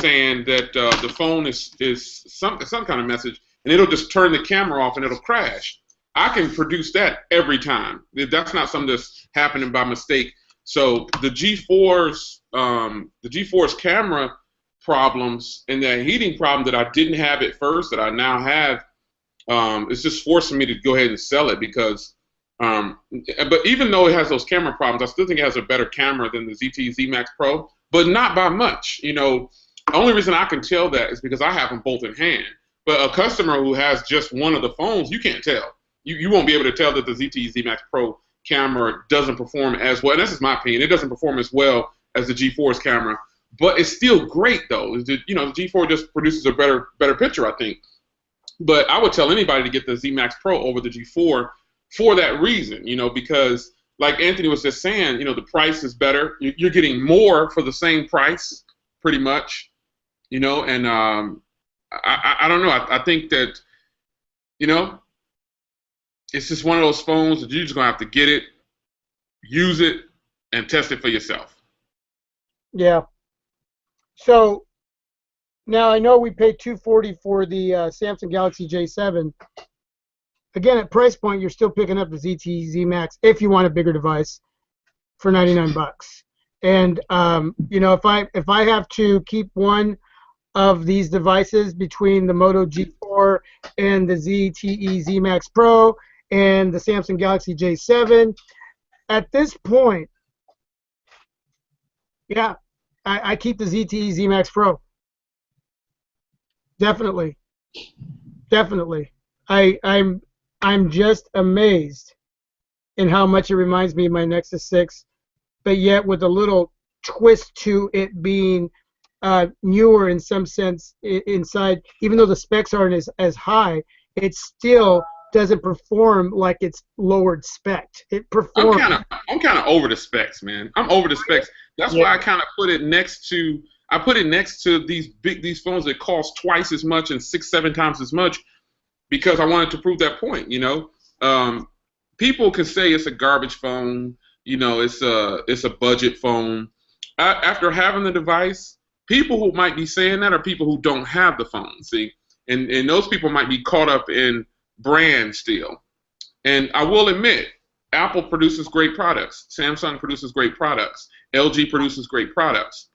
saying that the phone is some kind of message, and it'll just turn the camera off and it'll crash. I can produce that every time. That's not something that's happening by mistake. So the G4's camera problems and the heating problem that I didn't have at first that I now have, it's just forcing me to go ahead and sell it because. But even though it has those camera problems, I still think it has a better camera than the ZTE ZMax Pro, but not by much. You know, the only reason I can tell that is because I have them both in hand. But a customer who has just one of the phones, you can't tell. You won't be able to tell that the ZTE ZMax Pro camera doesn't perform as well. And this is my opinion. It doesn't perform as well as the G4's camera, but it's still great though. You know, the G4 just produces a better picture, I think. But I would tell anybody to get the ZMax Pro over the G4 for that reason, you know, because like Anthony was just saying, you know, the price is better. You're getting more for the same price, pretty much, you know, and I don't know. I think that, you know, it's just one of those phones that you're just going to have to get it, use it, and test it for yourself. Yeah. So now I know we paid $240 for the Samsung Galaxy J7. Again, at price point, you're still picking up the ZTE ZMax if you want a bigger device for $99. And you know, if I have to keep one of these devices between the Moto G4 and the ZTE ZMax Pro and the Samsung Galaxy J7, at this point, yeah, I keep the ZTE ZMax Pro. Definitely, definitely. I'm just amazed in how much it reminds me of my Nexus 6, but yet with a little twist to it being newer in some sense inside. Even though the specs aren't as high, it still doesn't perform like it's lowered spec. It performs. I'm kind of over the specs, man. I'm over the specs. That's why I kind of put it next to. I put it next to these phones that cost twice as much and 6-7 times as much. Because I wanted to prove that point, you know. People can say it's a garbage phone, you know, it's a budget phone. After having the device, people who might be saying that are people who don't have the phone, see, and those people might be caught up in brand still. And I will admit, Apple produces great products, Samsung produces great products, LG produces great products.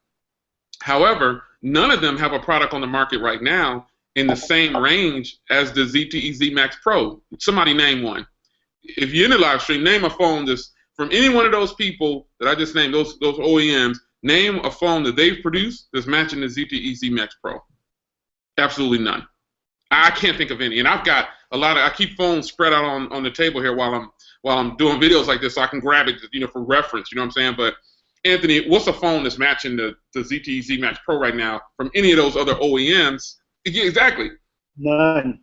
However, none of them have a product on the market right now in the same range as the ZTE ZMax Pro. Somebody name one. If you're in the live stream, name a phone that's from any one of those people that I just named, those OEMs, name a phone that they've produced that's matching the ZTE ZMax Pro. Absolutely none. I can't think of any. And I've got a lot of, I keep phones spread out on the table here while I'm doing videos like this so I can grab it, you know, for reference, you know what I'm saying? But Anthony, what's a phone that's matching the ZTE ZMax Pro right now from any of those other OEMs? Yeah, exactly. None.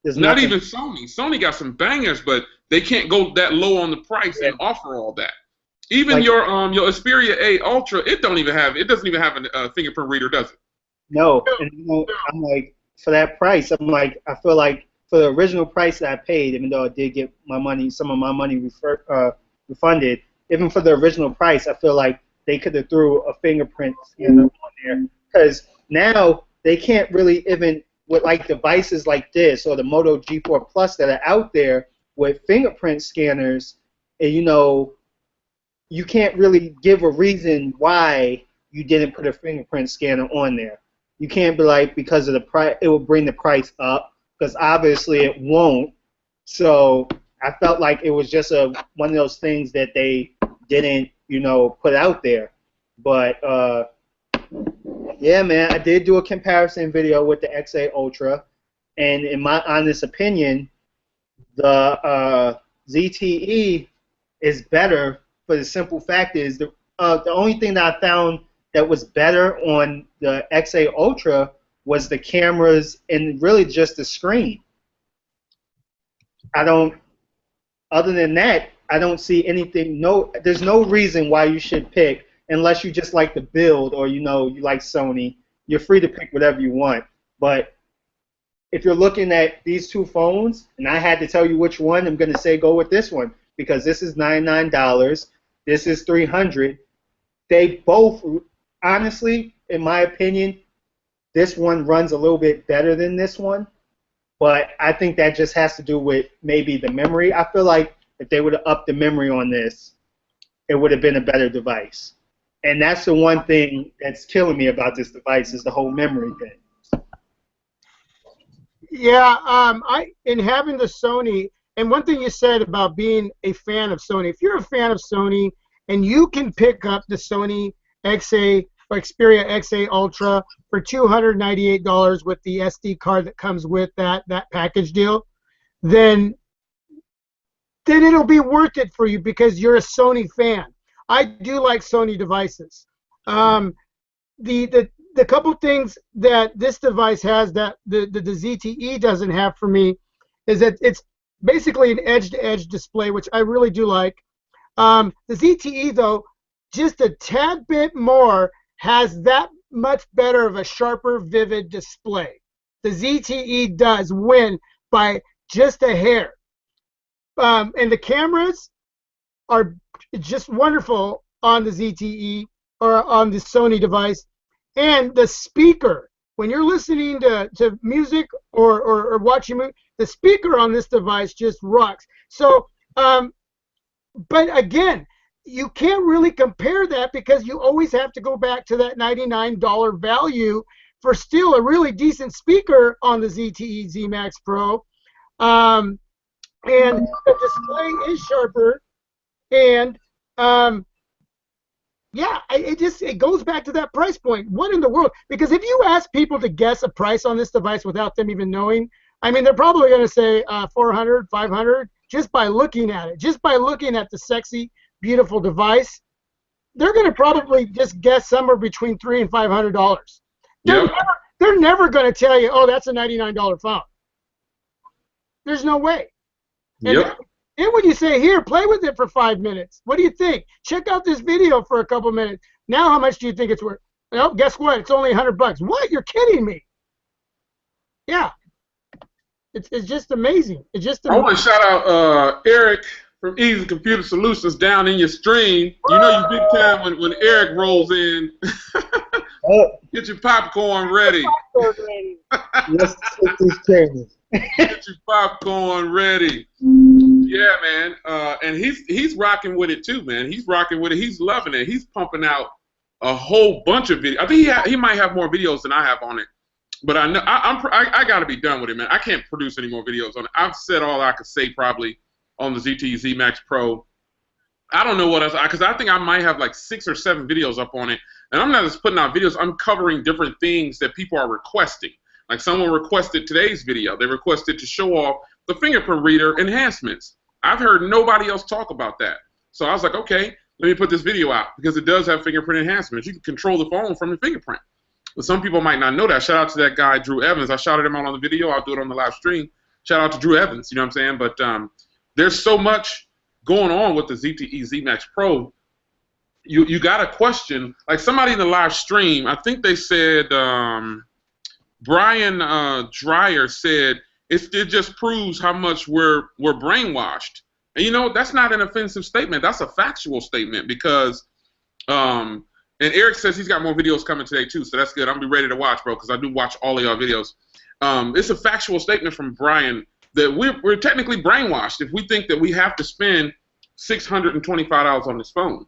There's not nothing. even Sony. Sony got some bangers, but they can't go that low on the price and offer all that. Even like, your Xperia A Ultra, it doesn't even have a fingerprint reader, does it? No. And you know, I'm like, for that price, I'm like, I feel like for the original price that I paid, even though I did get my money, some of my money refunded, even for the original price, I feel like they could have threw a fingerprint scanner on there, because now they can't really even, with like devices like this or the Moto G4 Plus that are out there with fingerprint scanners, and you know, you can't really give a reason why you didn't put a fingerprint scanner on there. You can't be like, because of the price, it will bring the price up, because obviously it won't. So I felt like it was just one of those things that they didn't, you know, put out there. But yeah, man, I did do a comparison video with the XA Ultra, and in my honest opinion, the ZTE is better for the simple fact is the only thing that I found that was better on the XA Ultra was the cameras and really just the screen. Other than that, I don't see anything. There's no reason why you should pick, unless you just like the build or you know you like Sony. You're free to pick whatever you want. But if you're looking at these two phones, and I had to tell you which one, I'm going to say go with this one, because this is $99. This is $300. They both, honestly, in my opinion, this one runs a little bit better than this one, but I think that just has to do with maybe the memory. I feel like if they would have upped the memory on this, it would have been a better device. And that's the one thing that's killing me about this device is the whole memory thing. Yeah, in having the Sony, and one thing you said about being a fan of Sony, if you're a fan of Sony and you can pick up the Sony XA or Xperia XA Ultra for $298 with the SD card that comes with that package deal, then it'll be worth it for you because you're a Sony fan. I do like Sony devices. The couple things that this device has that the ZTE doesn't have for me is that it's basically an edge-to-edge display, which I really do like. The ZTE, though, just a tad bit more, has that much better of a sharper, vivid display. The ZTE does win by just a hair. And the cameras are just wonderful on the ZTE or on the Sony device. And the speaker, when you're listening to music or watching movies, the speaker on this device just rocks. So, but again, you can't really compare that because you always have to go back to that $99 value for still a really decent speaker on the ZTE ZMax Pro. And the display is sharper, and yeah, it goes back to that price point. What in the world? Because if you ask people to guess a price on this device without them even knowing, I mean, they're probably going to say 400, 500 just by looking at it, just by looking at the sexy, beautiful device. They're going to probably just guess somewhere between $300 and $500. Yep. They're never going to tell you, oh, that's a $99 phone. There's no way. And Yep. then when you say, here, play with it for 5 minutes, what do you think? Check out this video for a couple minutes. Now how much do you think it's worth? Oh, guess what? It's only $100. What? You're kidding me. Yeah. It's just amazing. It's just amazing. I want to shout out Eric from Easy Computer Solutions down in your stream. You know you big time when Eric rolls in. Get your popcorn ready. Let's take these cameras. Get your popcorn ready. Yeah, man. And he's rocking with it too, man. He's rocking with it. He's loving it. He's pumping out a whole bunch of videos. I think he might have more videos than I have on it. But I know I got to be done with it, man. I can't produce any more videos on it. I've said all I could say probably on the ZTE ZMax Pro. I don't know what else, because I think I might have like 6 or 7 videos up on it. And I'm not just putting out videos. I'm covering different things that people are requesting. Like someone requested today's video. They requested to show off the fingerprint reader enhancements. I've heard nobody else talk about that. So I was like, okay, let me put this video out because it does have fingerprint enhancements. You can control the phone from the fingerprint. But some people might not know that. Shout out to that guy, Drew Evans. I shouted him out on the video. I'll do it on the live stream. Shout out to Drew Evans. You know what I'm saying? But there's so much going on with the ZTE ZMax Pro. You got a question. Like somebody in the live stream, I think they said, Brian Dreyer said, it just proves how much we're brainwashed. And you know, that's not an offensive statement. That's a factual statement because and Eric says he's got more videos coming today too, so that's good. I'm gonna be ready to watch, bro, because I do watch all of y'all videos. It's a factual statement from Brian that we're technically brainwashed if we think that we have to spend $625 on this phone.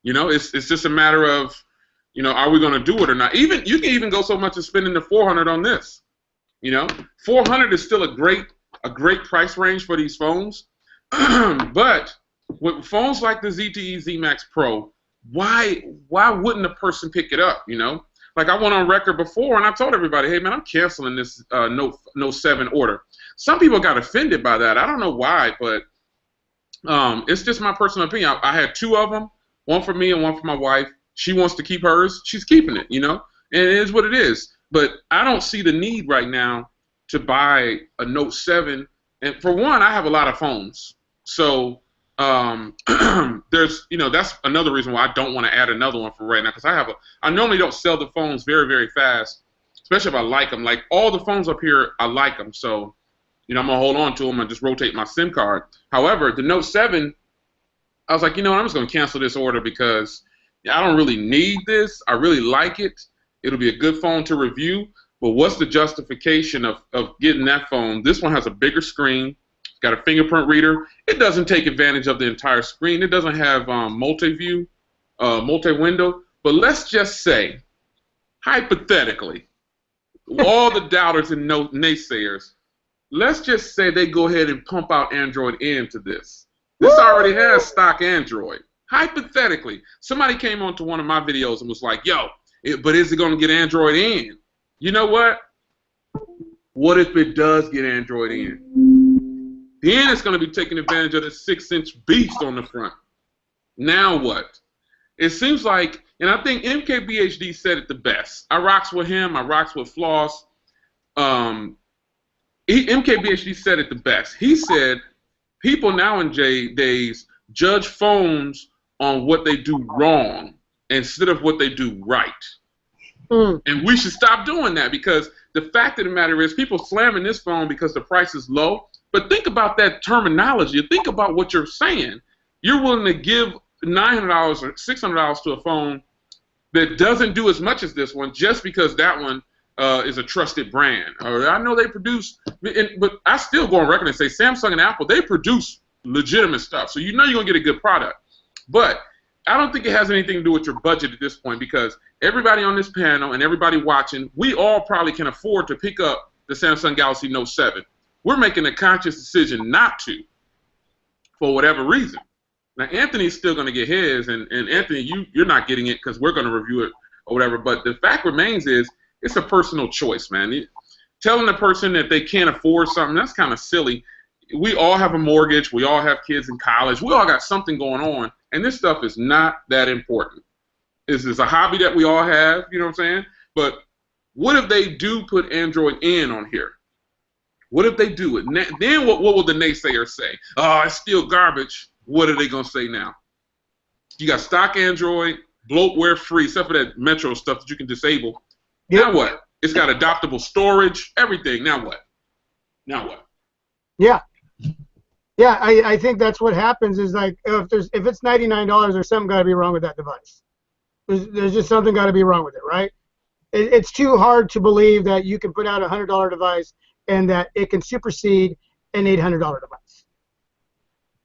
You know, it's just a matter of, you know, are we gonna do it or not? Even you can even go so much as spending the $400 on this. You know, $400 is still a great price range for these phones. But with phones like the ZTE ZMax Pro, why wouldn't a person pick it up? You know, like I went on record before and I told everybody, hey man, I'm canceling this Note 7 order. Some people got offended by that. I don't know why, but it's just my personal opinion. I had 2 of them, one for me and one for my wife. She wants to keep hers. She's keeping it, you know, and it is what it is. But I don't see the need right now to buy a Note 7. And for one, I have a lot of phones. So there's, you know, that's another reason why I don't want to add another one for right now, because I normally don't sell the phones very, very fast, especially if I like them. Like all the phones up here, I like them. So, you know, I'm going to hold on to them and just rotate my SIM card. However, the Note 7, I was like, you know what, I'm just going to cancel this order because I don't really need this. I really like it. It'll be a good phone to review, but what's the justification of getting that phone? This one has a bigger screen, it's got a fingerprint reader. It doesn't take advantage of the entire screen. It doesn't have multi-view, multi-window. But let's just say, hypothetically, all the doubters and naysayers, let's just say they go ahead and pump out Android-N to this. This already has stock Android. Hypothetically, somebody came onto one of my videos and was like, yo, but is it going to get Android-N? You know what? What if it does get Android-N? Then it's going to be taking advantage of the 6-inch beast on the front. Now what? It seems like, and I think MKBHD said it the best. I rocks with him. I rocks with Floss. MKBHD said it the best. He said people nowadays judge phones on what they do wrong instead of what they do right. And we should stop doing that, because the fact of the matter is people slamming this phone because the price is low. But think about that terminology. Think about what you're saying. You're willing to give $900 or $600 to a phone that doesn't do as much as this one just because that one is a trusted brand. Or I know they produce, but I still go on record and say Samsung and Apple, they produce legitimate stuff. So you know you're going to get a good product. But I don't think it has anything to do with your budget at this point, because everybody on this panel and everybody watching, we all probably can afford to pick up the Samsung Galaxy Note 7. We're making a conscious decision not to, for whatever reason. Now, Anthony's still going to get his, and Anthony, you're not getting it because we're going to review it or whatever. But the fact remains is it's a personal choice, man. Telling a person that they can't afford something, that's kind of silly. We all have a mortgage. We all have kids in college. We all got something going on, and this stuff is not that important. This is a hobby that we all have, you know what I'm saying? But what if they do put Android-N on here? What if they do it? Then what will the naysayers say? Oh, it's still garbage. What are they going to say now? You got stock Android, bloatware free, except for that Metro stuff that you can disable. Yep. Now what? It's got adaptable storage, everything. Now what? Now what? Yeah. Yeah, I think that's what happens is, like, if it's $99, there's something got to be wrong with that device. There's just something got to be wrong with it, right? It's too hard to believe that you can put out a $100 device and that it can supersede an $800 device.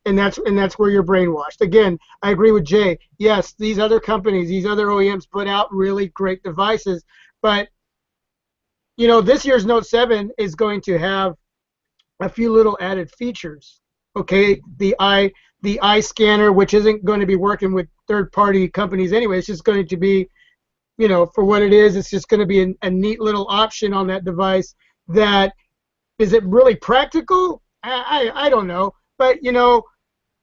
And that's where you're brainwashed. Again, I agree with Jay. Yes, these other companies, these other OEMs put out really great devices, but you know, this year's Note 7 is going to have a few little added features. Okay, the eye scanner, which isn't going to be working with third-party companies anyway. It's just going to be, you know, for what it is, it's just going to be a neat little option on that device. That is it really practical? I don't know, but you know,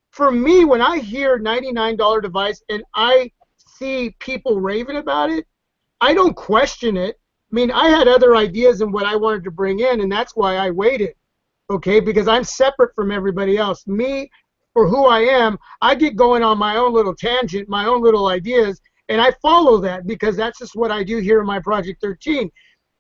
for me, when I hear $99 device and I see people raving about it, I don't question it. I mean, I had other ideas in what I wanted to bring in, and that's why I waited. Okay, because I'm separate from everybody else. Me, for who I am, I get going on my own little tangent, my own little ideas, and I follow that because that's just what I do here in my Project 13.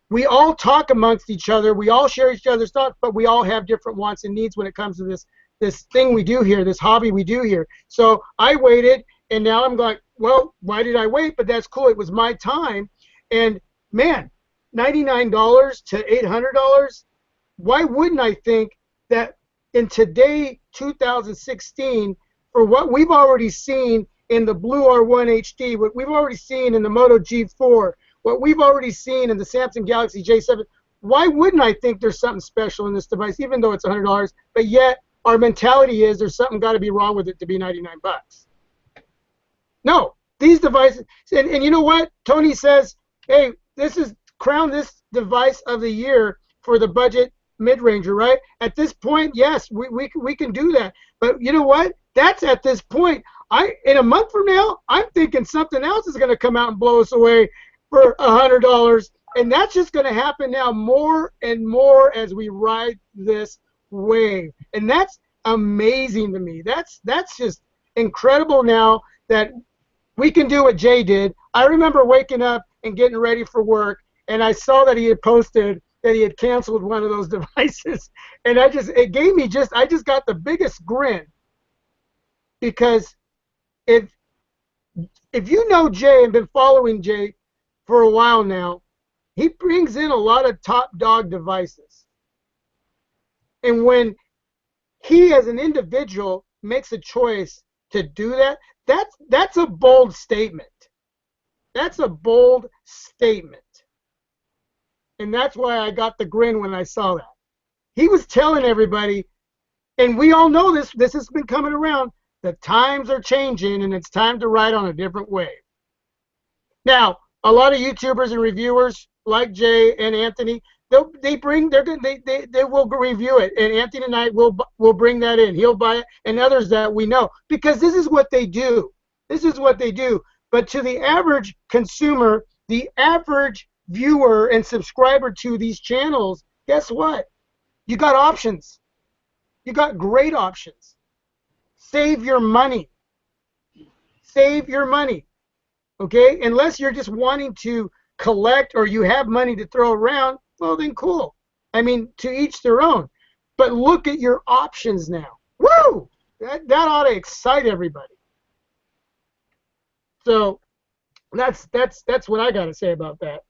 We all talk amongst each other. We all share each other's thoughts, but we all have different wants and needs when it comes to this thing we do here, this hobby we do here. So I waited, and now I'm going, well, why did I wait? But that's cool. It was my time. And, man, $99 to $800, why wouldn't I think that in today, 2016, for what we've already seen in the Blue R1 HD, what we've already seen in the Moto G4, what we've already seen in the Samsung Galaxy J7, why wouldn't I think there's something special in this device, even though it's $100, but yet our mentality is there's something got to be wrong with it to be 99 bucks. No, these devices, and you know what? Tony says, hey, crown this device of the year for the budget mid-ranger, right? At this point, yes, we can do that. But you know what? That's at this point. In a month from now, I'm thinking something else is going to come out and blow us away for $100, and that's just going to happen now more and more as we ride this wave. And that's amazing to me. That's just incredible now that we can do what Jay did. I remember waking up and getting ready for work, and I saw that he had posted that he had canceled one of those devices, and I just got the biggest grin, because if you know Jay and been following Jay for a while now, he brings in a lot of top dog devices. And when he as an individual makes a choice to do that, that's a bold statement. That's a bold statement. And that's why I got the grin when I saw that. He was telling everybody, and we all know this has been coming around, the times are changing and it's time to ride on a different wave. Now, a lot of YouTubers and reviewers like Jay and Anthony, they will review it, and Anthony and I will bring that in. He'll buy it, and others that we know, because this is what they do. This is what they do. But to the average consumer, the average viewer and subscriber to these channels, guess what? You got options. You got great options. Save your money. Save your money. Okay? Unless you're just wanting to collect or you have money to throw around, well then cool. I mean, to each their own. But look at your options now. Woo! That ought to excite everybody. So that's what I got to say about that.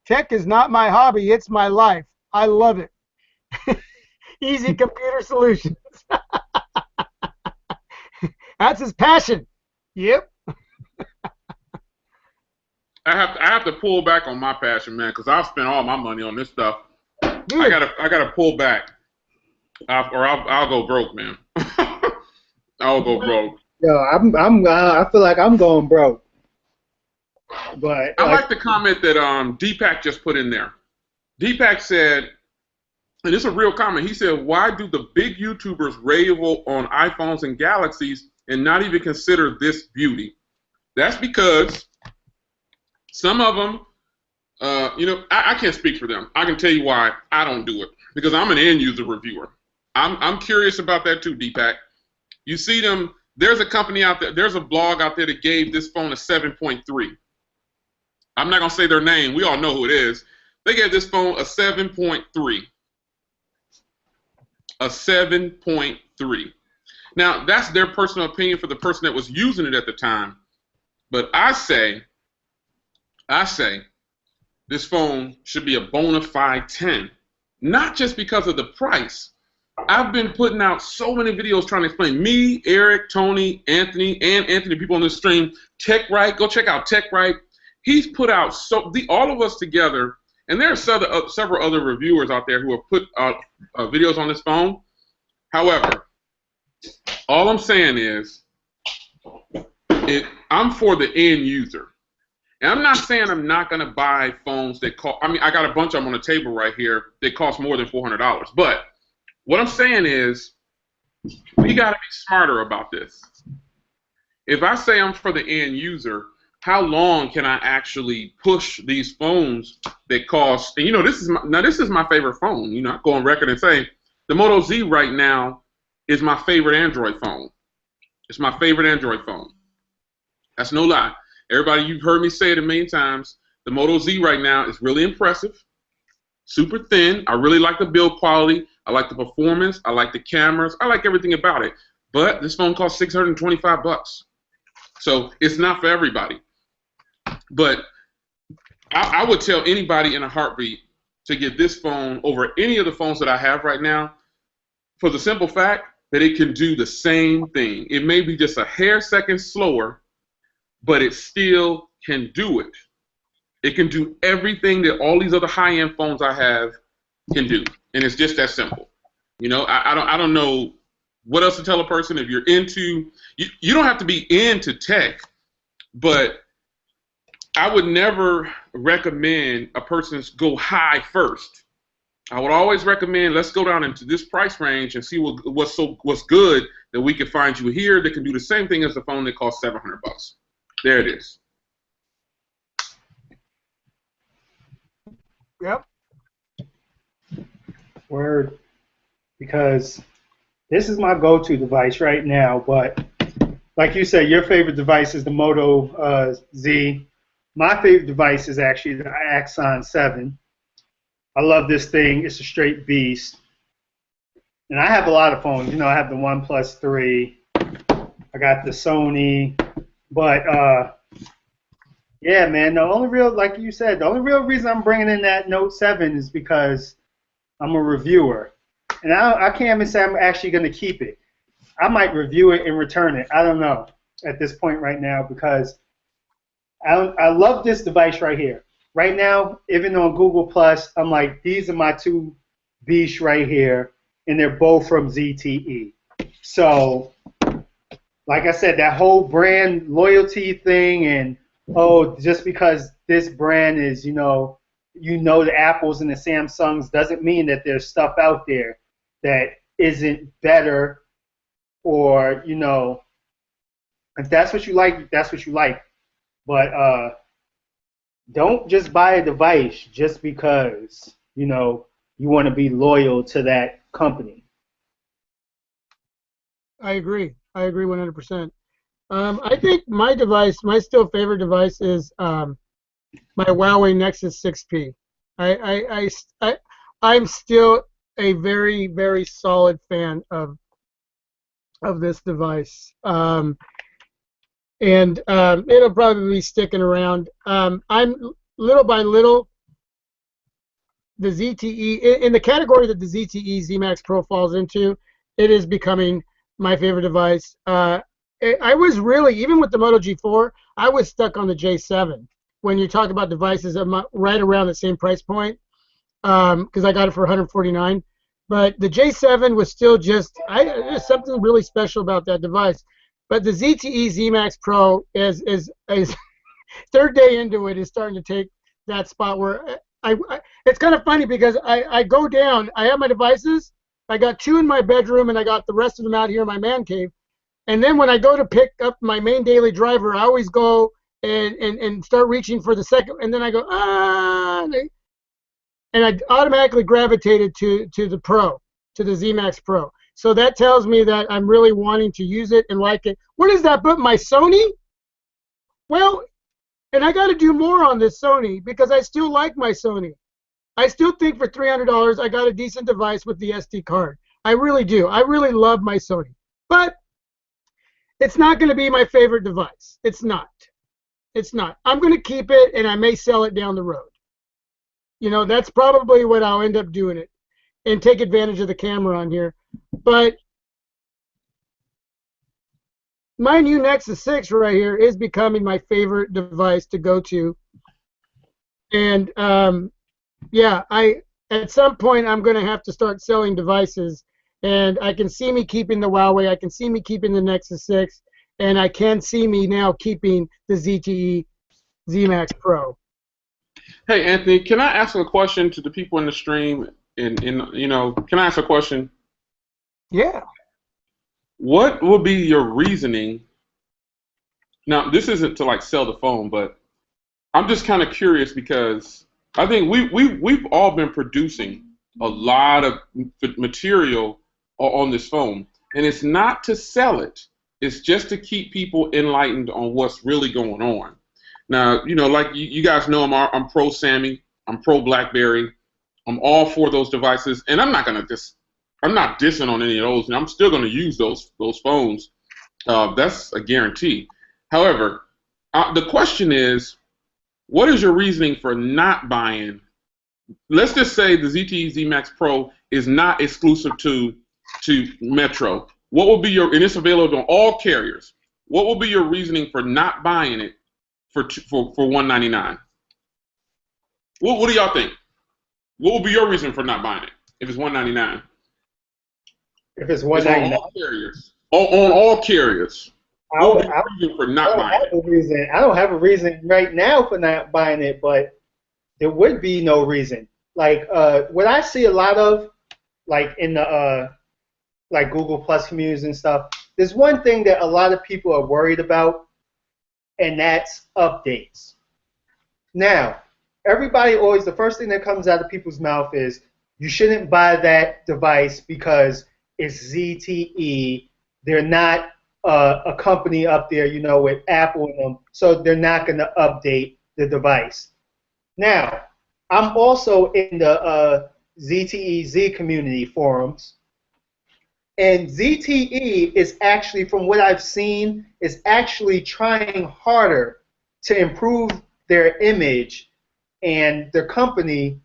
Tech is not my hobby, it's my life. I love it. Easy computer solutions. That's his passion. Yep. I have to pull back on my passion, man, because I've spent all my money on this stuff. Good. I gotta pull back, or I'll go broke, man. I'll go broke. Yo, I feel like I'm going broke. But I like the comment that Deepak just put in there. Deepak said, and it's a real comment. He said, "Why do the big YouTubers rave on iPhones and Galaxies and not even consider this beauty?" That's because some of them, I can't speak for them. I can tell you why I don't do it, because I'm an end user reviewer. I'm curious about that too, Deepak. You see them. There's a company out there. There's a blog out there that gave this phone a 7.3. I'm not gonna say their name. We all know who it is. They gave this phone a 7.3. A 7.3. Now, that's their personal opinion for the person that was using it at the time. But I say this phone should be a bona fide 10. Not just because of the price. I've been putting out so many videos trying to explain. Me, Eric, Tony, Anthony, people on this stream. TechRight, go check out TechRight. He's put out all of us together, and there are several other reviewers out there who have put out videos on this phone. However, all I'm saying is, I'm for the end user. And I'm not saying I'm not going to buy phones that cost, I got a bunch of them on the table right here that cost more than $400. But what I'm saying is, we got to be smarter about this. If I say I'm for the end user, how long can I actually push these phones that cost? And this is my favorite phone. I go on record and say the Moto Z right now is my favorite Android phone. It's my favorite Android phone. That's no lie. Everybody, you've heard me say it a million times. The Moto Z right now is really impressive. Super thin. I really like the build quality. I like the performance. I like the cameras. I like everything about it. But this phone costs $625. So it's not for everybody. But I would tell anybody in a heartbeat to get this phone over any of the phones that I have right now, for the simple fact that it can do the same thing. It may be just a hair second slower, but it still can do it. It can do everything that all these other high-end phones I have can do, and it's just that simple. I don't know what else to tell a person. If you're into, you don't have to be into tech, but I would never recommend a person go high first. I would always recommend, let's go down into this price range and see what's good that we can find you here that can do the same thing as the phone that costs $700. There it is. Yep. Word. Because this is my go-to device right now, but like you said, your favorite device is the Moto Z. My favorite device is actually the Axon 7. I love this thing. It's a straight beast. And I have a lot of phones. I have the OnePlus 3. I got the Sony, but yeah, man. The only real, like you said, the only real reason I'm bringing in that Note 7 is because I'm a reviewer, and I can't even say I'm actually going to keep it. I might review it and return it. I don't know at this point right now because I love this device right here. Right now, even on Google Plus, I'm like, these are my two beasts right here, and they're both from ZTE. So, like I said, that whole brand loyalty thing, and oh, just because this brand is, the Apples and the Samsungs doesn't mean that there's stuff out there that isn't better, or if that's what you like, that's what you like. But don't just buy a device just because you want to be loyal to that company. I agree. I agree 100%. I think my device, my still favorite device, is my Huawei Nexus 6P. I'm still a very, very solid fan of this device, and it'll probably be sticking around. I'm little by little, the ZTE, in the category that the ZTE ZMax Pro falls into, it is becoming my favorite device. I was really, even with the Moto G4, I was stuck on the J7 when you talk about devices right around the same price point, because I got it for $149. But the J7 was still just, there's something really special about that device. But the ZTE ZMax Pro is third day into it, is starting to take that spot where it's kind of funny because I go down, I have my devices, I got 2 in my bedroom, and I got the rest of them out here in my man cave. And then when I go to pick up my main daily driver, I always go and start reaching for the second, and then I go, and I automatically gravitated to the Pro, to the ZMax Pro. So that tells me that I'm really wanting to use it and like it. Where does that put my Sony? Well, and I got to do more on this Sony because I still like my Sony. I still think for $300 I got a decent device with the SD card. I really do. I really love my Sony. But it's not going to be my favorite device. It's not. It's not. I'm going to keep it, and I may sell it down the road. That's probably what I'll end up doing it, and take advantage of the camera on here. But my new Nexus 6 right here is becoming my favorite device to go to. And yeah, at some point I'm going to have to start selling devices, and I can see me keeping the Huawei, I can see me keeping the Nexus 6, and I can see me now keeping the ZTE ZMax Pro. Hey, Anthony, can I ask a question to the people in the stream? Can I ask a question? Yeah. What will be your reasoning? Now, this isn't to like sell the phone, but I'm just kind of curious because I think we've all been producing a lot of material on this phone, and it's not to sell it. It's just to keep people enlightened on what's really going on. Now, like you guys know, I'm pro Sammy, I'm pro BlackBerry, I'm all for those devices, and I'm not dissing on any of those, and I'm still going to use those phones. That's a guarantee. However, the question is, what is your reasoning for not buying? Let's just say the ZTE ZMax Pro is not exclusive to Metro. What will be and it's available on all carriers. What will be your reasoning for not buying it for $199? What do y'all think? What will be your reason for not buying it if it's $199? If it's $199 on all carriers. On all carriers. What would be your reason for not buying it? I don't have a reason right now for not buying it, but there would be no reason. Like what I see a lot of, like in the like Google Plus communities and stuff, there's one thing that a lot of people are worried about, and that's updates. Now, everybody always, the first thing that comes out of people's mouth is, you shouldn't buy that device because it's ZTE. They're not a company up there, with Apple in them, so they're not going to update the device. Now, I'm also in the ZTE Z community forums, And ZTE is actually, from what I've seen, is actually trying harder to improve their image and their company.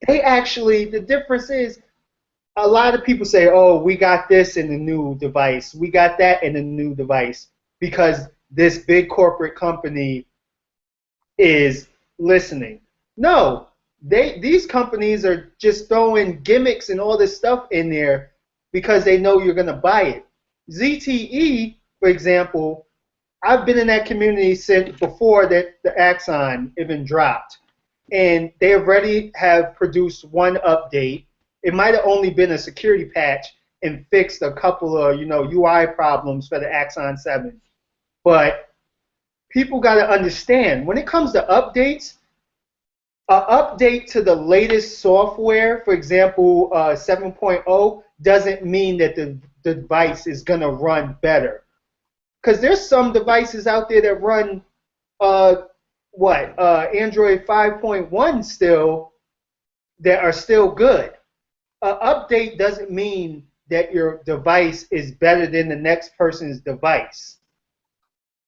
They actually, the difference is, a lot of people say, oh, we got this in the new device, we got that in the new device, because this big corporate company is listening. No, these companies are just throwing gimmicks and all this stuff in there because they know you're going to buy it. ZTE, for example, I've been in that community since before that the Axon even dropped, and they already have produced one update. It might have only been a security patch and fixed a couple of UI problems for the Axon 7, but people got to understand when it comes to updates. An update to the latest software, for example, 7.0, doesn't mean that the device is going to run better. Because there's some devices out there that run Android 5.1 still, that are still good. An update doesn't mean that your device is better than the next person's device.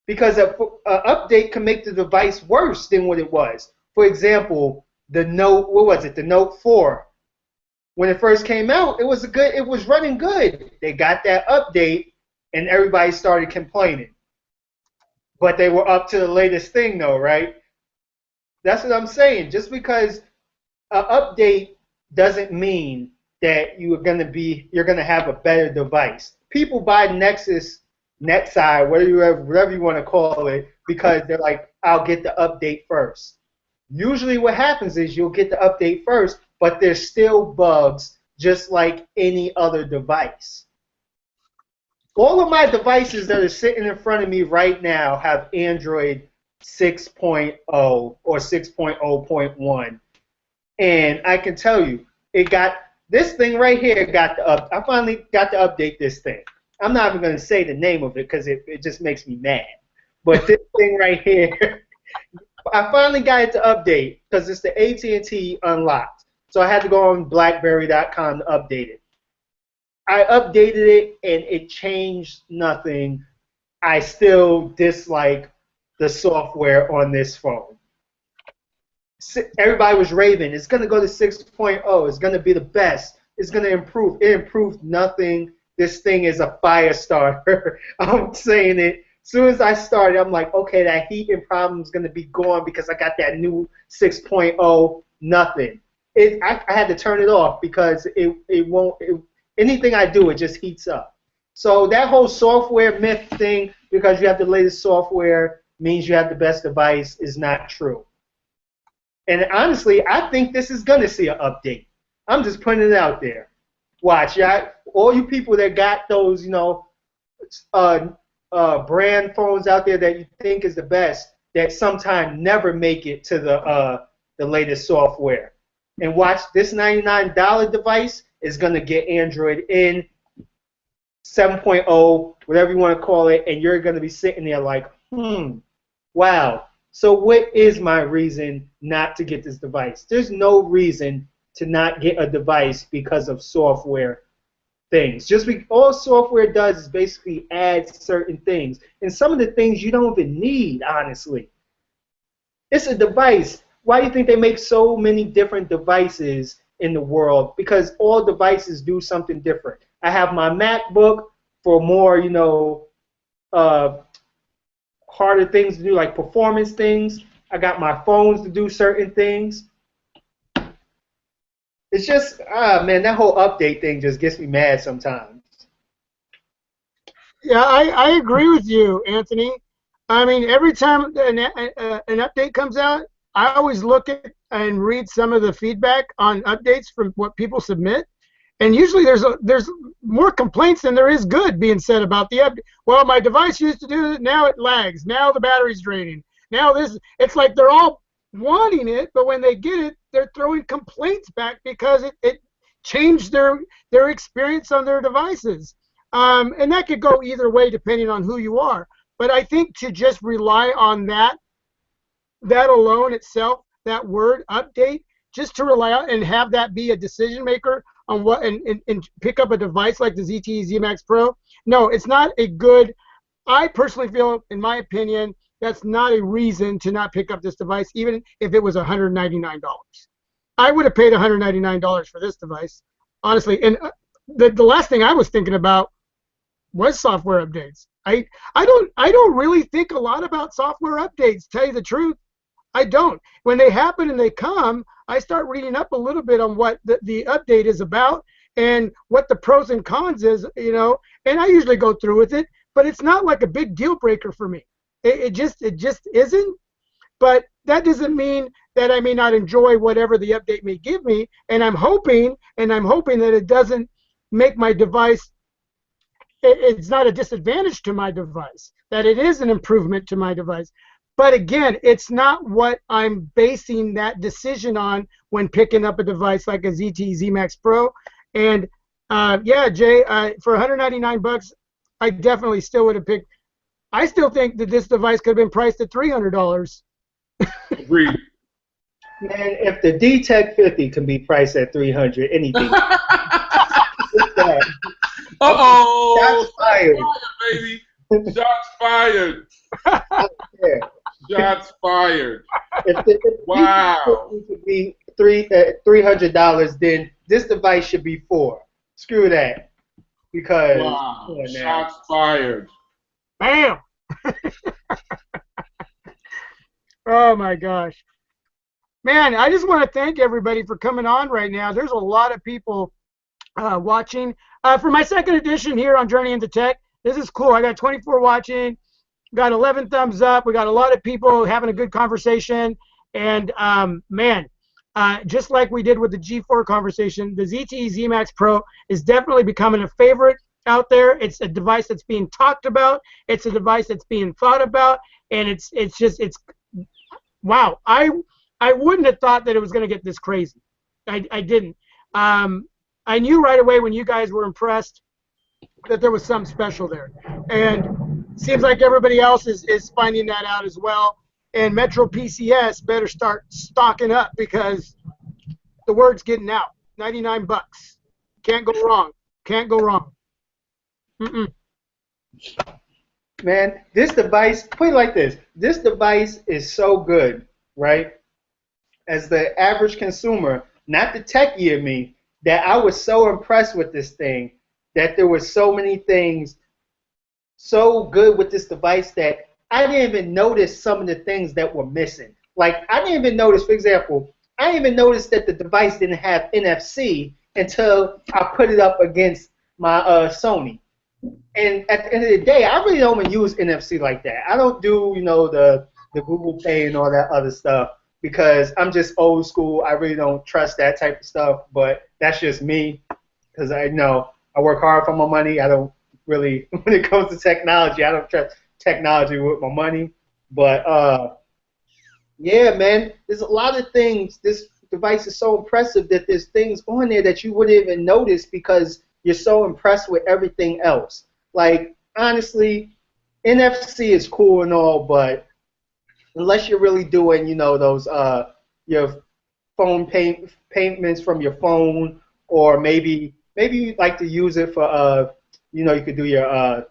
Because an update can make the device worse than what it was. For example, the Note 4. When it first came out, it was running good. They got that update, and everybody started complaining. But they were up to the latest thing, though, right? That's what I'm saying. Just because an update doesn't mean that you're gonna have a better device. People buy Nexus, Nexi, whatever you want to call it, because they're like, I'll get the update first. Usually what happens is you'll get the update first, but there's still bugs just like any other device. All of my devices that are sitting in front of me right now have Android 6.0 or 6.0.1. And I can tell you, this thing right here I finally got to update this thing. I'm not even going to say the name of it because it just makes me mad. But this thing right here, I finally got it to update because it's the AT&T unlocked. So I had to go on BlackBerry.com to update it. I updated it and it changed nothing. I still dislike the software on this phone. Everybody was raving. It's going to go to 6.0. It's going to be the best. It's going to improve. It improved nothing. This thing is a fire starter. I'm saying it. As soon as I started, I'm like, okay, that heating problem is going to be gone because I got that new 6.0. Nothing. I had to turn it off because it won't. Anything I do, it just heats up. So that whole software myth thing, because you have the latest software, means you have the best device, is not true. And honestly, I think this is going to see an update. I'm just putting it out there. Watch, all you people that got those, brand phones out there that you think is the best, that sometimes never make it to the latest software. And watch, this $99 device is going to get Android in 7.0, whatever you want to call it, and you're going to be sitting there like, wow. So what is my reason not to get this device? There's no reason to not get a device because of software things. All software does is basically add certain things. And some of the things you don't even need, honestly. It's a device. Why do you think they make so many different devices in the world? Because all devices do something different. I have my MacBook for more, harder things to do, like performance things. I got my phones to do certain things. It's just, man, that whole update thing just gets me mad sometimes. Yeah, I agree with you, Anthony. I mean, every time an update comes out, I always look at and read some of the feedback on updates from what people submit. And usually there's more complaints than there is good being said about the update. Well, my device used to do it, now it lags. Now the battery's draining. Now it's like they're all wanting it, but when they get it, they're throwing complaints back because it changed their experience on their devices. And that could go either way depending on who you are. But I think to just rely on that alone itself, that word update, just to rely on and have that be a decision maker on what and pick up a device like the ZTE ZMax Pro. No, it's not a good. I personally feel, in my opinion, that's not a reason to not pick up this device, even if it was $199. I would have paid $199 for this device, honestly. And the last thing I was thinking about was software updates. I don't really think a lot about software updates, to tell you the truth. I don't. When they happen and they come, I start reading up a little bit on what the update is about and what the pros and cons is, you know, and I usually go through with it, but it's not like a big deal breaker for me. It just isn't. But that doesn't mean that I may not enjoy whatever the update may give me, and I'm hoping that it doesn't make my device, it's not a disadvantage to my device, that it is an improvement to my device. But again, it's not what I'm basing that decision on when picking up a device like a ZTE ZMax Pro. And yeah, Jay, for $199, I definitely still would have picked. I still think that this device could have been priced at $300. Agreed. Man, if the D-Tech 50 can be priced at $300, anything. Uh-oh. Shots fired. Baby. Shots fired. Shots fired. If Wow. D-Tech 50 could be $300, then this device should be $400. Screw that. Because Wow. Shots fired. Bam! Oh my gosh. Man, I just want to thank everybody for coming on right now. There's a lot of people watching. For my second edition here on JRNY.N2Tech, this is cool. I got 24 watching, got 11 thumbs up. We got a lot of people having a good conversation. And man, just like we did with the G4 conversation, the ZTE ZMax Pro is definitely becoming a favorite out there. It's a device that's being talked about. It's a device that's being thought about. And it's wow. I wouldn't have thought that it was going to get this crazy. I didn't. I knew right away when you guys were impressed that there was something special there. And seems like everybody else is finding that out as well. And Metro PCS better start stocking up because the word's getting out. $99. Can't go wrong. Can't go wrong. Mm-mm. Man, this device, put it like this. This device is so good, right? As the average consumer, not the techie of me, that I was so impressed with this thing, that there were so many things so good with this device that I didn't even notice some of the things that were missing. Like, I didn't even notice, for example, I didn't even notice that the device didn't have NFC until I put it up against my Sony. And at the end of the day, I really don't even use NFC like that. I don't do, you know, the Google Pay and all that other stuff because I'm just old school. I really don't trust that type of stuff, but that's just me because I know I work hard for my money. I don't really, when it comes to technology, I don't trust technology with my money. But, yeah, man, there's a lot of things. This device is so impressive that there's things on there that you wouldn't even notice because you're so impressed with everything else. Like, honestly, NFC is cool and all, but unless you're really doing, you know, those your phone payments from your phone, or maybe you like to use it for you know, you could do your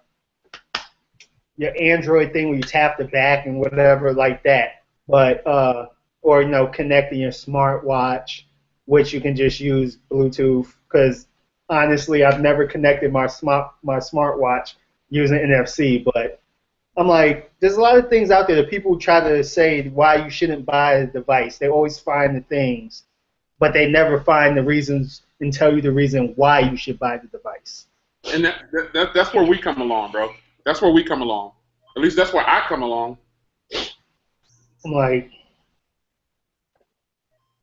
Android thing where you tap the back and whatever like that. But or, you know, connecting your smartwatch, which you can just use Bluetooth. Because honestly, I've never connected my smartwatch using NFC, but I'm like, there's a lot of things out there that people try to say why you shouldn't buy a device. They always find the things, but they never find the reasons and tell you the reason why you should buy the device. And that's where we come along, bro. That's where we come along. At least that's where I come along. I'm like,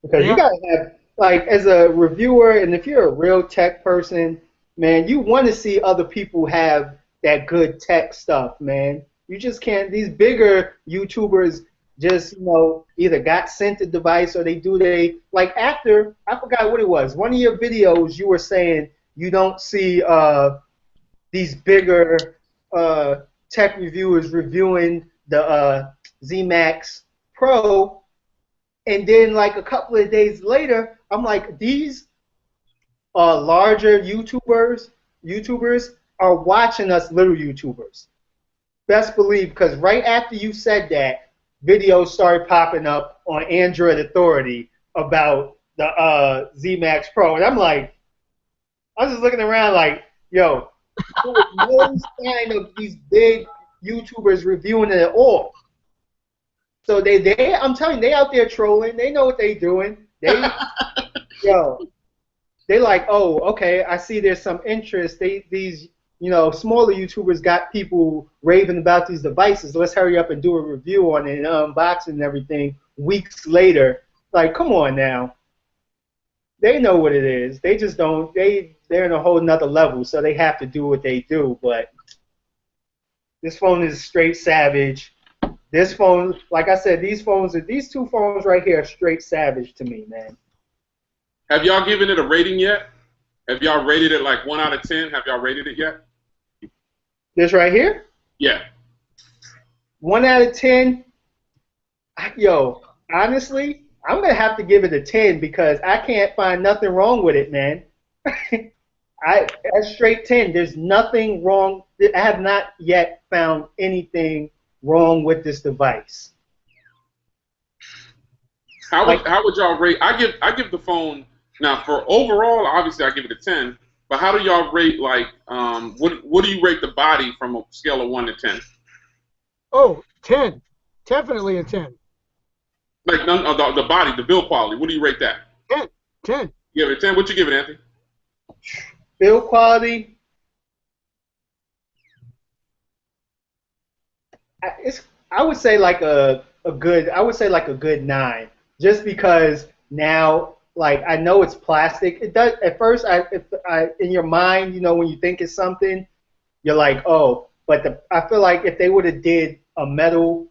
because you gotta have, like, as a reviewer, and if you're a real tech person, man, you want to see other people have that good tech stuff, man. You just can't. These bigger YouTubers just, you know, either got sent the device or like after, I forgot what it was. One of your videos, you were saying you don't see these bigger tech reviewers reviewing the ZMax Pro, and then like a couple of days later, I'm like, these larger YouTubers are watching us little YouTubers. Best believe, because right after you said that, videos started popping up on Android Authority about the ZMax Pro, and I'm like, I was just looking around like, yo, there was no sign of these big YouTubers reviewing it at all. So I'm telling you, they out there trolling. They know what they doing. Yo, they like, oh, okay, I see there's some interest. These smaller YouTubers got people raving about these devices. Let's hurry up and do a review on it and unboxing and everything weeks later. Like, come on now. They know what it is. They just don't. They're in a whole nother level, so they have to do what they do. But this phone is straight savage. This phone, like I said, these two phones right here are straight savage to me, man. Have y'all given it a rating yet? Have y'all rated it like 1 out of 10? Have y'all rated it yet? This right here? Yeah. 1 out of 10. Yo, honestly, I'm gonna have to give it a 10 because I can't find nothing wrong with it, man. That's straight 10. There's nothing wrong. I have not yet found anything wrong with this device. How would y'all rate? I give the phone now for overall. Obviously, I give it a 10. But how do y'all rate? Like, what do you rate the body from a scale of 1 to 10? Oh, 10. Definitely a 10. Like the body, the build quality. What do you rate that? 10. 10. You give it a 10. What you give it, Anthony? Build quality. I would say like a good 9, just because now, like, I know it's plastic. It does at first. In your mind, when you think it's something, you're like, oh, but I feel like if they would have did a metal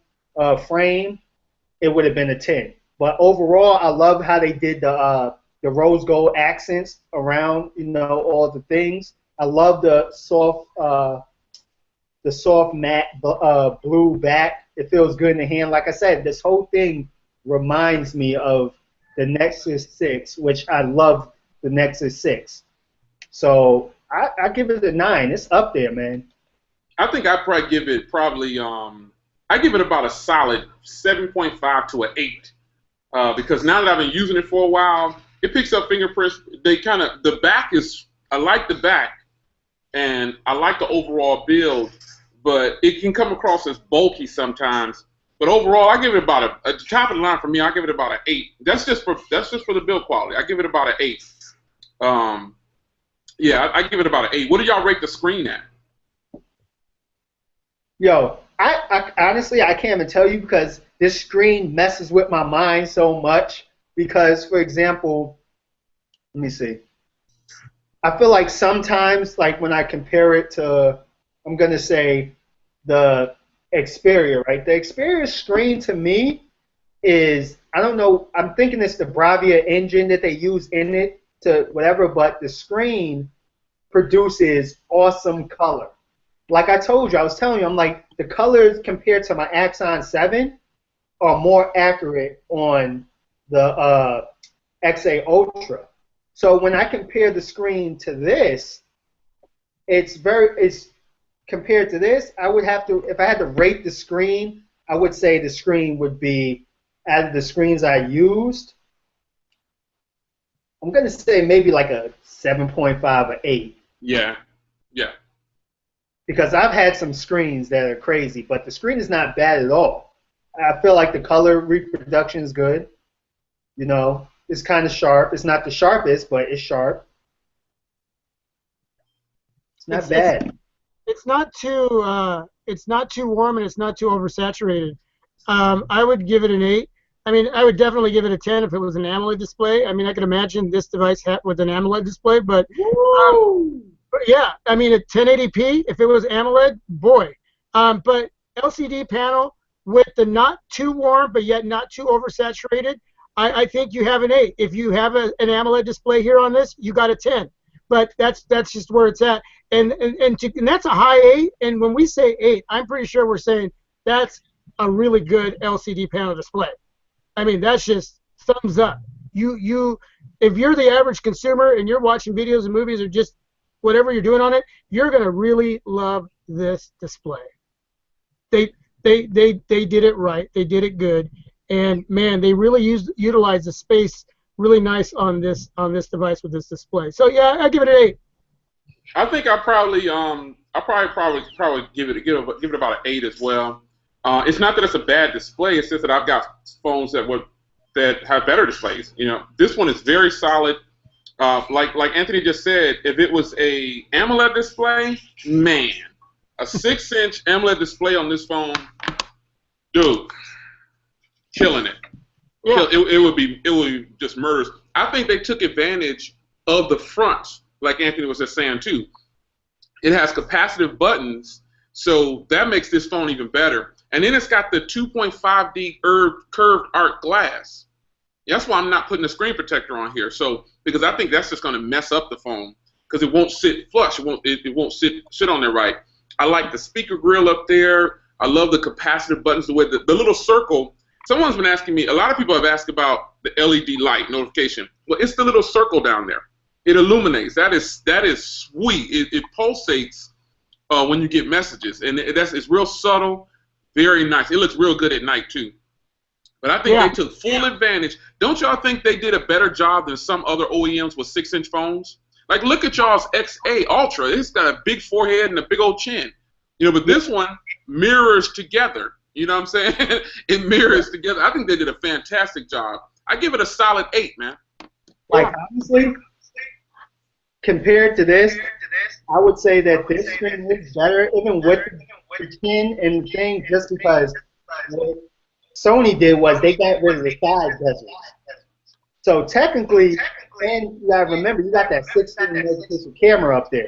frame, it would have been a 10. But overall, I love how they did the rose gold accents around, all the things. I love the soft matte blue back. It feels good in the hand. Like I said, this whole thing reminds me of the Nexus 6, which I love the Nexus 6. So I give it a 9. It's up there, man. I think I'd probably give it I give it about a solid 7.5 to an 8 because now that I've been using it for a while, it picks up fingerprints. The back I like the back, and I like the overall build, but it can come across as bulky sometimes. But overall, I give it about at the top of the line for me. I give it about an 8. That's just for the build quality. I give it about an 8. Yeah, I give it about an 8. What do y'all rate the screen at? Yo, I honestly, I can't even tell you because this screen messes with my mind so much. Because, for example, let me see. I feel like sometimes, like when I compare it to, I'm gonna say, the Xperia, right? The Xperia screen to me is, I don't know, I'm thinking it's the Bravia engine that they use in it to whatever, but the screen produces awesome color. Like I told you, I was telling you, I'm like, the colors compared to my Axon 7 are more accurate on the XA Ultra. So when I compare the screen to this, it's compared to this, I would have to, if I had to rate the screen, I would say the screen would be, out of the screens I used, I'm going to say maybe like a 7.5 or 8. Yeah, yeah. Because I've had some screens that are crazy, but the screen is not bad at all. I feel like the color reproduction is good. It's kind of sharp. It's not the sharpest, but it's sharp. It's not bad. It's not too warm and it's not too oversaturated. I would give it an 8. I mean, I would definitely give it a 10 if it was an AMOLED display. I mean, I could imagine this device with an AMOLED display, but yeah, I mean, at 1080p, if it was AMOLED, boy. But LCD panel with the not too warm but yet not too oversaturated, I think you have an 8. If you have an AMOLED display here on this, you got a 10. But that's just where it's at, and that's a high 8. And when we say 8, I'm pretty sure we're saying that's a really good LCD panel display. I mean, that's just thumbs up. if you're the average consumer and you're watching videos and movies or just whatever you're doing on it, you're gonna really love this display. They did it right. They did it good, and man, they really utilized the space really nice on this device with this display. So yeah, I give it an 8. I think I probably give it about an 8 as well. It's not that it's a bad display. It's just that I've got phones that have better displays. You know, this one is very solid. Like Anthony just said, if it was a AMOLED display, man, a 6-inch AMOLED display on this phone, dude, killing it. Yeah. It would be just murderous. I think they took advantage of the front, like Anthony was just saying too. It has capacitive buttons, so that makes this phone even better. And then it's got the 2.5D curved arc glass. That's why I'm not putting a screen protector on here. So because I think that's just going to mess up the phone because it won't sit flush. It won't sit on there right. I like the speaker grill up there. I love the capacitive buttons. The way the little circle. Someone's been asking me. A lot of people have asked about the LED light notification. Well, it's the little circle down there. It illuminates. That is sweet. It pulsates when you get messages, and it's real subtle, very nice. It looks real good at night too. But I think they took full advantage. Don't y'all think they did a better job than some other OEMs with 6-inch phones? Like, look at y'all's XA Ultra. It's got a big forehead and a big old chin. You know, but this one mirrors together. You know what I'm saying? It mirrors together. I think they did a fantastic job. I give it a solid 8, man. Like, honestly, compared to this, I would say that this screen is better, even with the chin and the thing, just because what Sony did was they got rid of the side bezels. So technically, and you gotta remember, you got that 16 megapixel camera up there.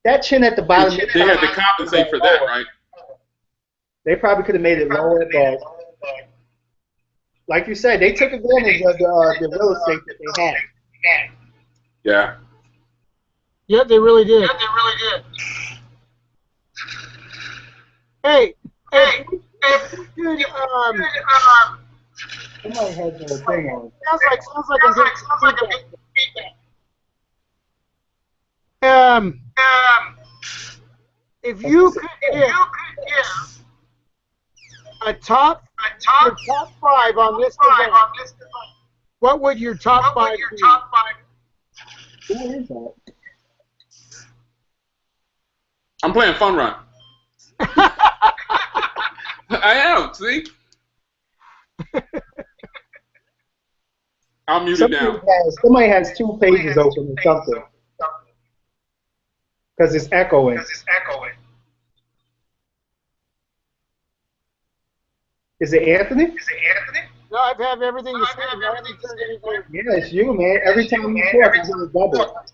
That chin at the bottom. They had to compensate for that, right? They probably could have made it lower, but like you said, they took advantage of the real estate that they had. Yeah. Yeah, they really did. Hey, if we could, Somebody has their thing on. sounds like I'm getting feedback. If you could give a top 5 on this device, what would your top 5 be? Who is that? I'm playing Fun Run. I am, see? I'll mute it down. Somebody has 2 pages open or something. Because it's echoing. Is it Anthony? No, I have everything the same. Yeah, it's you, man. Every time you talk, it's a double.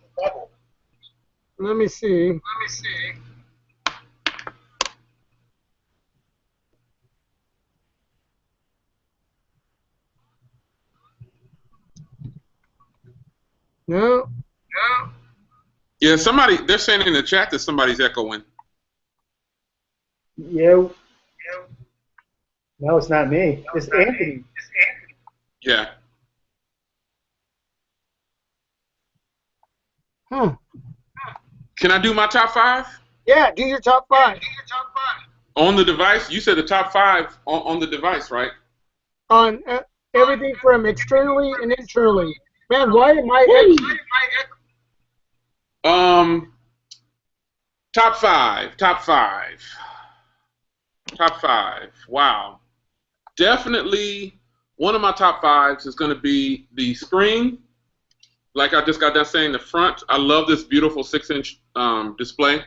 Let me see. No. Yeah, they're saying in the chat that somebody's echoing. Yeah. No, it's not me. It's Anthony. Yeah. Can I do my top 5? Yeah, do your top 5. On the device? You said the top 5 on the device, right? On everything from externally and internally. Man, why am I Top five. Wow. Definitely one of my top 5s is going to be the screen. Like I just got done saying, the front. I love this beautiful 6-inch display.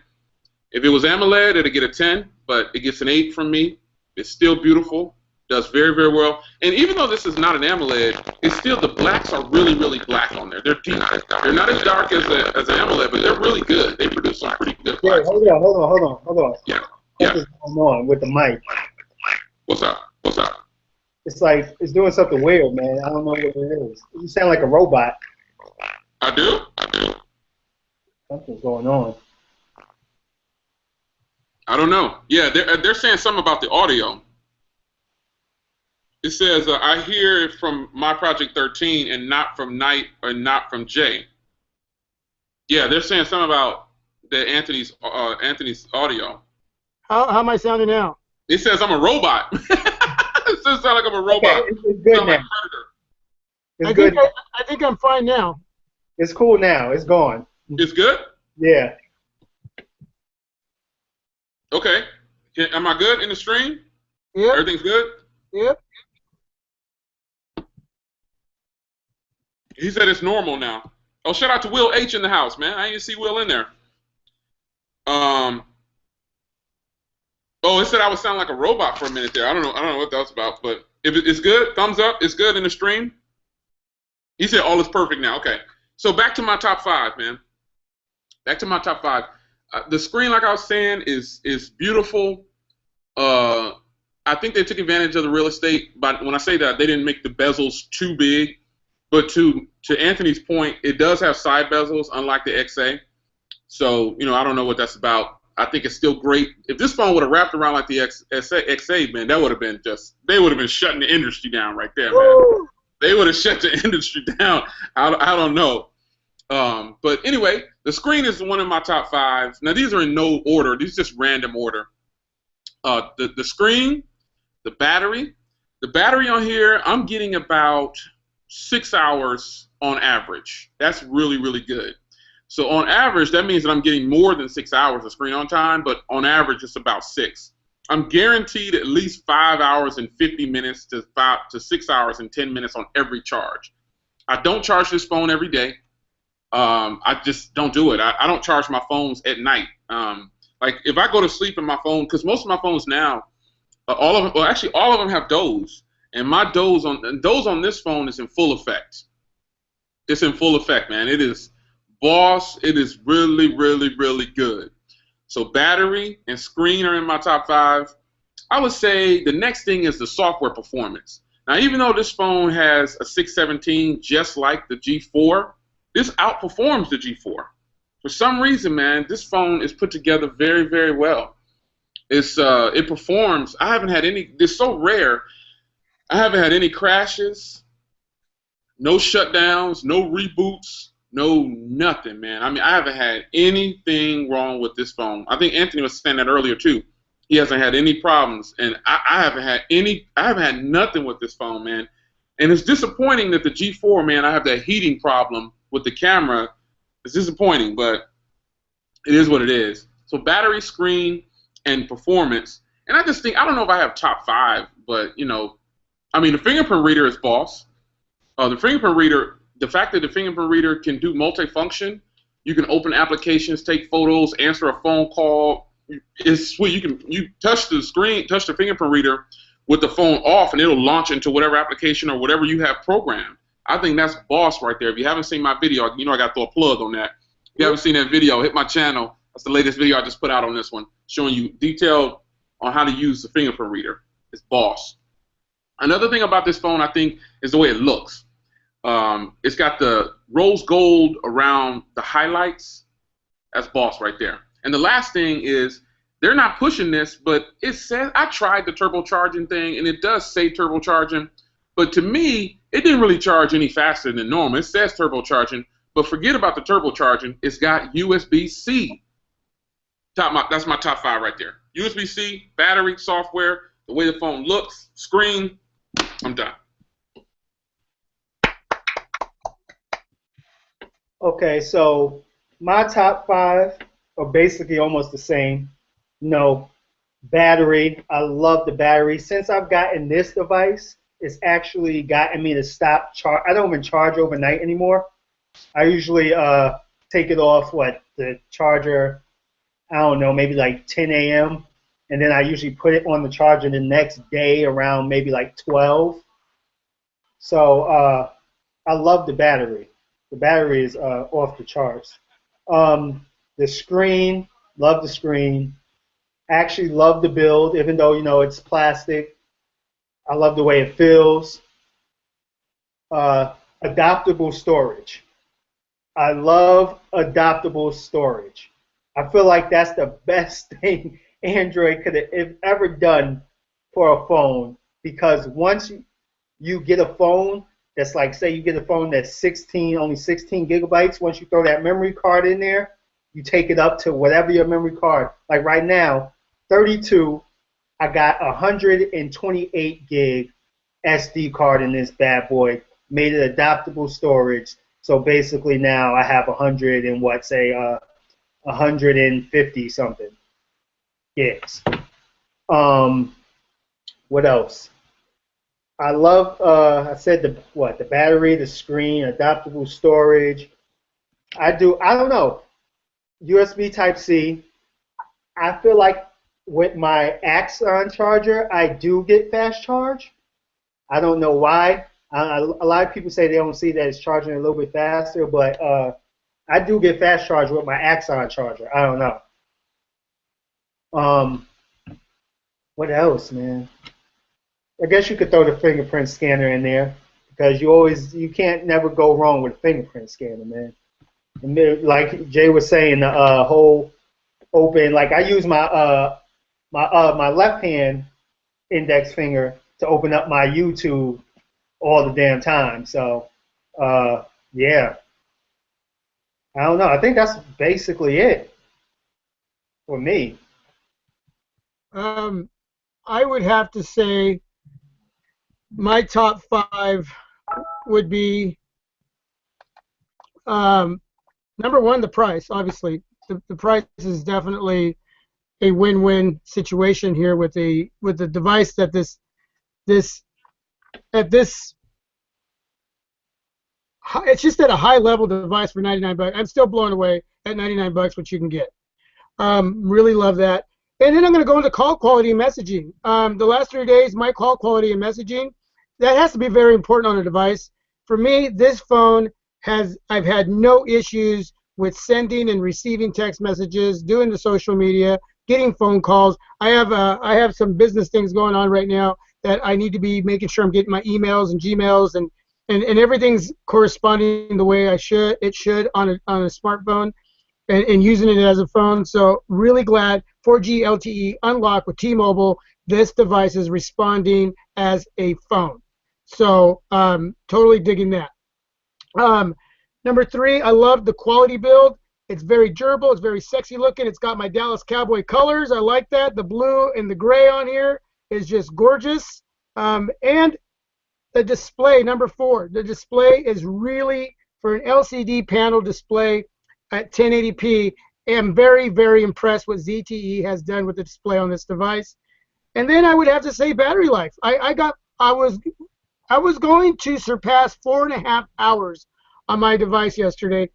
If it was AMOLED, it'd get a 10, but it gets an 8 from me. It's still beautiful. Does very, very well. And even though this is not an AMOLED, it's still, the blacks are really, really black on there. They're deep. They're not as dark as an AMOLED, but they're really good. They produce some pretty good blacks. Hold on. Yeah. What is going on with the mic? What's up? It's like, it's doing something weird, man. I don't know what it is. You sound like a robot. I do. Something's going on. I don't know. Yeah, they're saying something about the audio. It says, I hear it from my Project 13 and not from Knight or not from Jay. Yeah, they're saying something about Anthony's audio. How am I sounding now? It says I'm a robot. It says sound like I'm a robot. Okay, it's good sound now. like Predator. It's good. I think I'm fine now. It's cool now. It's gone. It's good? Yeah. Okay. Am I good in the stream? Yep. Everything's good? Yep. He said it's normal now. Oh, shout out to Will H in the house, man. I didn't see Will in there. Oh, it said I would sound like a robot for a minute there. I don't know what that was about, but if it's good, thumbs up. It's good in the stream. He said all is perfect now. Okay, so back to my top 5, man. Back to my top 5. The screen, like I was saying, is beautiful. I think they took advantage of the real estate, but when I say that, they didn't make the bezels too big. But to Anthony's point, it does have side bezels, unlike the XA. So I don't know what that's about. I think it's still great. If this phone would have wrapped around like the XA, man, that would have been they would have been shutting the industry down right there, man. Woo! They would have shut the industry down. I don't know. But anyway, the screen is one of my top 5. Now, these are in no order. These are just random order. The screen, the battery on here, I'm getting about 6 hours on average. That's really, really good. So on average, that means that I'm getting more than 6 hours of screen on time, but on average, it's about 6. I'm guaranteed at least 5 hours and 50 minutes to 6 hours and 10 minutes on every charge. I don't charge this phone every day. I just don't do it. I don't charge my phones at night. Like if I go to sleep in my phone, because most of my phones now, all of them have doze, and my doze on this phone is in full effect. It's in full effect, man. It is boss. It is really, really, really good. So battery and screen are in my top 5. I would say the next thing is the software performance. Now, even though this phone has a 617 just like the G4, this outperforms the G4. For some reason, man, this phone is put together very, very well. It performs. I haven't had any. It's so rare. I haven't had any crashes, no shutdowns, no reboots, no nothing, man. I mean, I haven't had anything wrong with this phone. I think Anthony was saying that earlier too. He hasn't had any problems, and I haven't had any. I haven't had nothing with this phone, man. And it's disappointing that the G4, man, I have that heating problem with the camera. It's disappointing, but it is what it is. So battery, screen, and performance. And I just think, I don't know if I have top 5, but I mean, the fingerprint reader is boss. The fingerprint reader, the fact that the fingerprint reader can do multifunction, you can open applications, take photos, answer a phone call. It's sweet. You touch the screen, touch the fingerprint reader with the phone off, and it'll launch into whatever application or whatever you have programmed. I think that's boss right there. If you haven't seen my video, I got to throw a plug on that. If you haven't seen that video, hit my channel. That's the latest video I just put out on this one, showing you detailed on how to use the fingerprint reader. It's boss. Another thing about this phone, I think, is the way it looks. It's got the rose gold around the highlights. That's boss right there. And the last thing is, they're not pushing this, but it says, I tried the turbocharging thing, and it does say turbocharging, but to me, it didn't really charge any faster than normal. It says turbocharging, but forget about the turbocharging. It's got USB-C. That's my top 5 right there. USB-C, battery, software, the way the phone looks, screen. I'm done. Okay, so my top 5 are basically almost the same. Battery. I love the battery. Since I've gotten this device, it's actually gotten me to stop charge. I don't even charge overnight anymore. I usually take it off the charger, I don't know, maybe like 10 a.m. and then I usually put it on the charger the next day around maybe like 12. So I love the battery. The battery is off the charts. The screen, love the screen. Actually love the build, even though it's plastic. I love the way it feels. Adaptable storage. I love adaptable storage. I feel like that's the best thing Android could have ever done for a phone, because once you get a phone that's like, say you get a phone that's only 16 gigabytes. Once you throw that memory card in there, you take it up to whatever your memory card. Like right now, 32, I got 128 gig SD card in this bad boy, made it adaptable storage. So basically now I have 150 something gigs. What else? I love, I said the battery, the screen, adaptable storage. I don't know, USB Type-C. I feel like with my Axon charger, I do get fast charge. I don't know why. A lot of people say they don't see that it's charging a little bit faster, but I do get fast charge with my Axon charger. I don't know. What else, man? I guess you could throw the fingerprint scanner in there because you can't never go wrong with a fingerprint scanner, man. And like Jay was saying, the whole open. Like I use my my left hand index finger to open up my YouTube all the damn time. So yeah, I don't know. I think that's basically it for me. I would have to say my top 5 would be number 1, the price. Obviously, the price is definitely a win-win situation here with the device that it's just at a high level device for 99 bucks. I'm still blown away at 99 bucks what you can get. Really love that. And then I'm going to go into call quality and messaging. The last 3 days, my call quality and messaging, that has to be very important on a device. For me, this phone I've had no issues with sending and receiving text messages, doing the social media, getting phone calls. I have some business things going on right now that I need to be making sure I'm getting my emails and Gmails and everything's corresponding the way it should on a smartphone and using it as a phone. So really glad 4G LTE unlock with T-Mobile. This device is responding as a phone. So totally digging that. Number 3, I love the quality build. It's very durable. It's very sexy looking. It's got my Dallas Cowboy colors. I like that. The blue and the gray on here is just gorgeous. And the display, number 4, the display is really, for an LCD panel display at 1080p, I'm very, very impressed what ZTE has done with the display on this device. And then I would have to say battery life. I was going to surpass 4.5 hours on my device yesterday,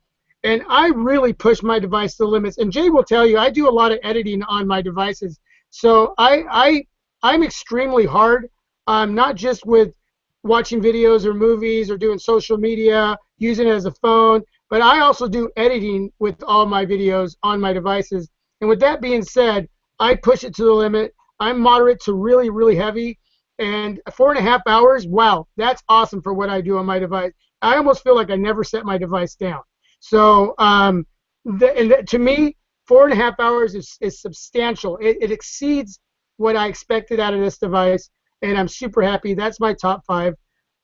and I really pushed my device to the limits. And Jay will tell you, I do a lot of editing on my devices, so I'm extremely hard, not just with watching videos or movies or doing social media, using it as a phone, but I also do editing with all my videos on my devices. And with that being said, I push it to the limit. I'm moderate to really, really heavy. And 4.5 hours, wow, that's awesome for what I do on my device. I almost feel like I never set my device down. So to me, 4.5 hours is substantial. It exceeds what I expected out of this device, and I'm super happy. That's my top 5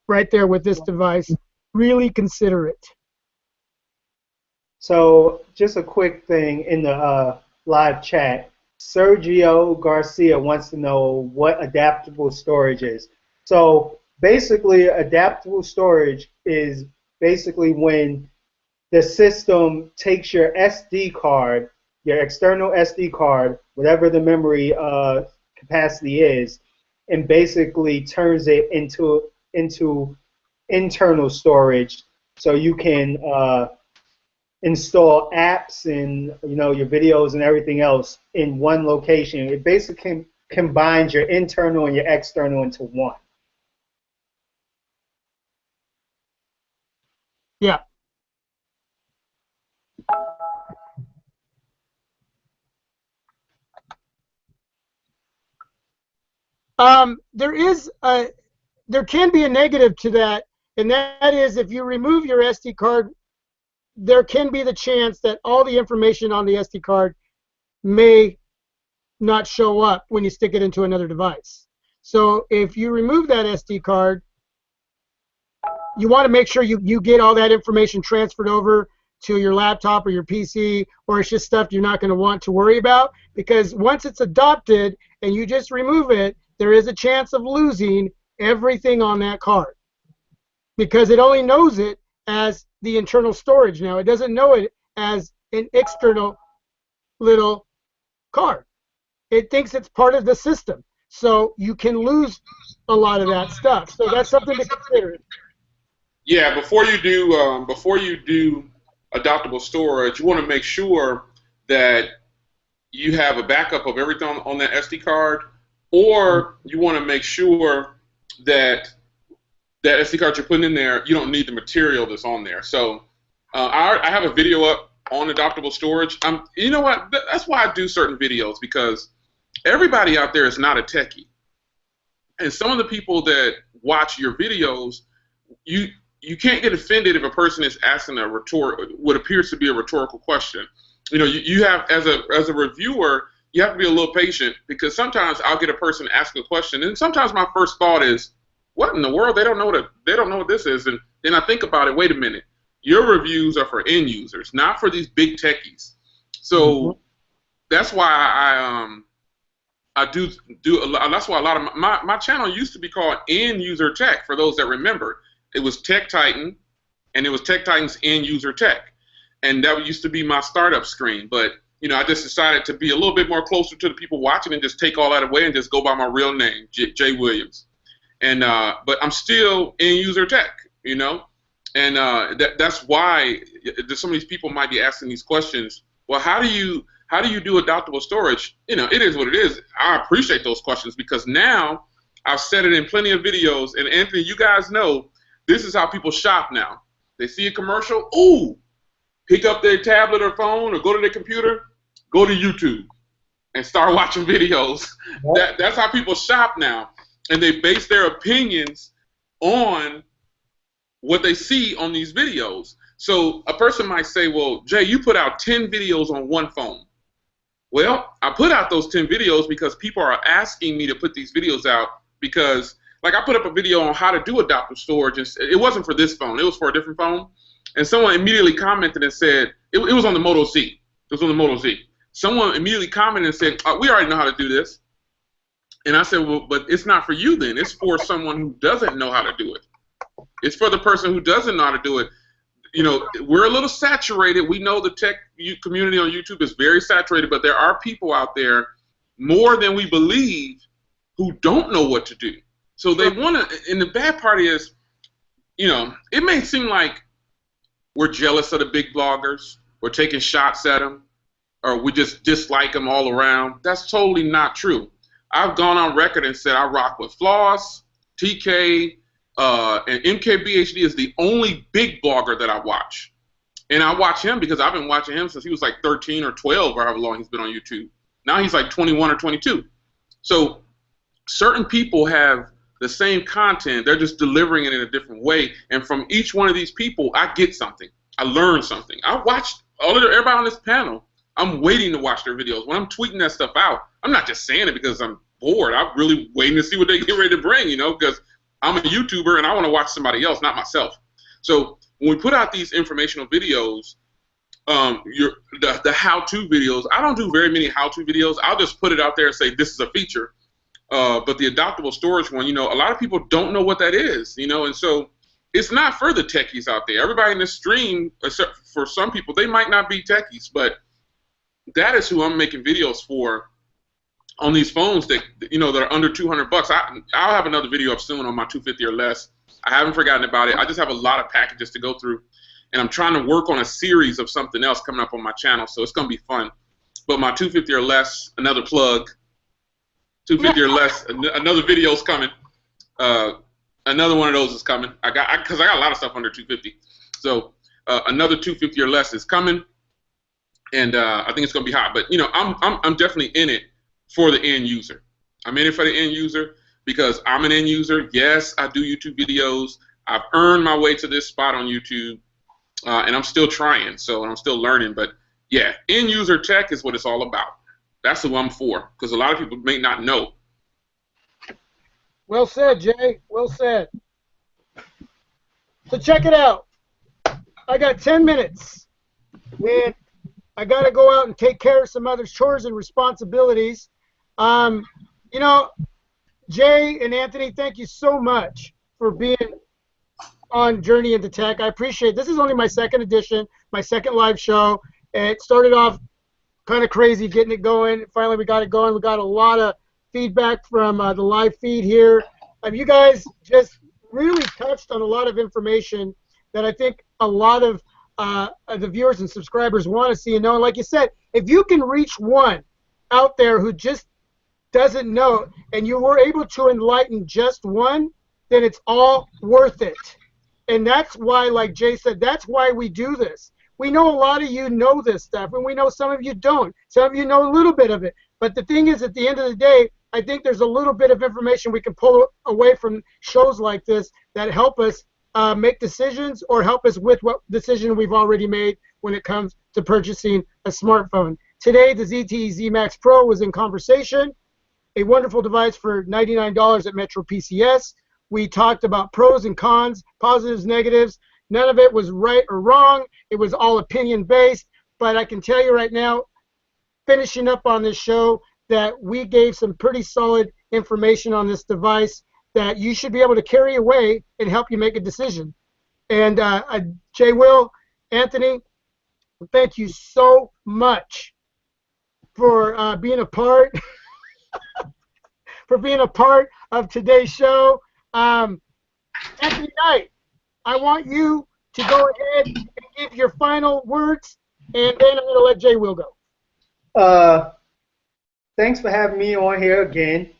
right there with this device. Really consider it. So just a quick thing in the live chat. Sergio Garcia wants to know what adaptable storage is. So basically, adaptable storage is basically when the system takes your SD card, your external SD card, whatever the memory capacity is, and basically turns it into internal storage, so you can install apps and your videos and everything else in one location. It basically combines your internal and your external into one. Yeah. There can be a negative to that, and that is if you remove your SD card, there can be the chance that all the information on the SD card may not show up when you stick it into another device. So if you remove that SD card, you want to make sure you get all that information transferred over to your laptop or your PC, or it's just stuff you're not going to want to worry about, because once it's adopted and you just remove it, there is a chance of losing everything on that card, because it only knows it as the internal storage now. It doesn't know it as an external little card. It thinks it's part of the system. So you can lose a lot of that stuff. So that's something to consider. Yeah, before you do adoptable storage, you want to make sure that you have a backup of everything on that SD card, or you want to make sure that that SD card you're putting in there, you don't need the material that's on there. So I have a video up on adoptable storage. You know what? That's why I do certain videos, because everybody out there is not a techie, and some of the people that watch your videos, you can't get offended if a person is asking what appears to be a rhetorical question. You know, you have, as a reviewer, you have to be a little patient, because sometimes I'll get a person ask a question, and sometimes my first thought is, what in the world? They don't know what this is. And then I think about it. Wait a minute. Your reviews are for end users, not for these big techies. So that's why I do a lot. That's why a lot of my channel used to be called End User Tech. For those that remember, it was Tech Titan, and it was Tech Titan's End User Tech, and that used to be my startup screen. But you know, I just decided to be a little bit more closer to the people watching and just take all that away and just go by my real name, Jay Williams. And but I'm still End User Tech, you know, and that's why some of these people might be asking these questions. Well, how do you do adoptable storage? You know, it is what it is. I appreciate those questions, because now I've said it in plenty of videos. And Anthony, you guys know this is how people shop now. They see a commercial, ooh, pick up their tablet or phone or go to their computer, go to YouTube and start watching videos. Yep. That's how people shop now. And they base their opinions on what they see on these videos. So a person might say, well, Jay, you put out 10 videos on one phone. Well, I put out those 10 videos because people are asking me to put these videos out, because like I put up a video on how to do adaptive storage, and it wasn't for this phone, it was for a different phone. And someone immediately commented and said, it was on the Moto Z. It was on the Moto Z. Someone immediately commented and said, we already know how to do this. And I said, well, but it's not for you then. It's for someone who doesn't know how to do it. It's for the person who doesn't know how to do it. You know, we're a little saturated. We know the tech community on YouTube is very saturated, but there are people out there, more than we believe, who don't know what to do. So they want to, and the bad part is, you know, it may seem like we're jealous of the big bloggers, we're taking shots at them, or we just dislike them all around. That's totally not true. I've gone on record and said I rock with Floss, TK, and MKBHD is the only big blogger that I watch. And I watch him because I've been watching him since he was like 13 or 12, or however long he's been on YouTube. Now he's like 21 or 22. So certain people have the same content, they're just delivering it in a different way. And from each one of these people, I get something. I learn something. I watched everybody on this panel. I'm waiting to watch their videos. When I'm tweeting that stuff out, I'm not just saying it because I'm bored. I'm really waiting to see what they get ready to bring, you know, because I'm a YouTuber and I want to watch somebody else, not myself. So when we put out these informational videos, the how-to videos, I don't do very many how-to videos. I'll just put it out there and say this is a feature. But the adoptable storage one, you know, a lot of people don't know what that is, you know, and so it's not for the techies out there. Everybody in this stream, except for some people, they might not be techies, but that is who I'm making videos for on these phones that, you know, that are under $200. I'll have another video up soon on my 250 or less. I haven't forgotten about it. I just have a lot of packages to go through, and I'm trying to work on a series of something else coming up on my channel, so it's going to be fun. But my 250 or less, another plug, 250 or less, another video's coming. Another one of those is coming. Because I got a lot of stuff under 250. So another 250 or less is coming, and I think it's going to be hot. But you know, I'm definitely in it for the end user. I'm in it for the end user because I'm an end user. Yes, I do YouTube videos. I've earned my way to this spot on YouTube, and I'm still trying. So I'm still learning. But yeah, end user tech is what it's all about. That's who I'm for, because a lot of people may not know. Well said, Jay. Well said. So check it out. I got 10 minutes. And I got to go out and take care of some other chores and responsibilities. You know, Jay and Anthony, thank you so much for being on Journey into Tech. I appreciate it. This is only my second edition, my second live show. And it started off kind of crazy getting it going. Finally, we got it going. We got a lot of feedback from the live feed here. You guys just really touched on a lot of information that I think a lot of the viewers and subscribers want to see and know. And like you said, if you can reach one out there who just doesn't know and you were able to enlighten just one, then it's all worth it. And that's why, like Jay said, that's why we do this. We know a lot of you know this stuff, and we know some of you don't. Some of you know a little bit of it. But the thing is, at the end of the day, I think there's a little bit of information we can pull away from shows like this that help us make decisions or help us with what decision we've already made when it comes to purchasing a smartphone. Today, the ZTE ZMax Pro was in Conversation, a wonderful device for $99 at Metro PCS. We talked about pros and cons, positives, negatives. None of it was right or wrong. It was all opinion-based. But I can tell you right now, finishing up on this show, that we gave some pretty solid information on this device that you should be able to carry away and help you make a decision. And Jay, Will, Anthony, thank you so much for being a part of today's show. Anthony Knight, I want you to go ahead and give your final words, and then I'm going to let Jay Will go. Thanks for having me on here again.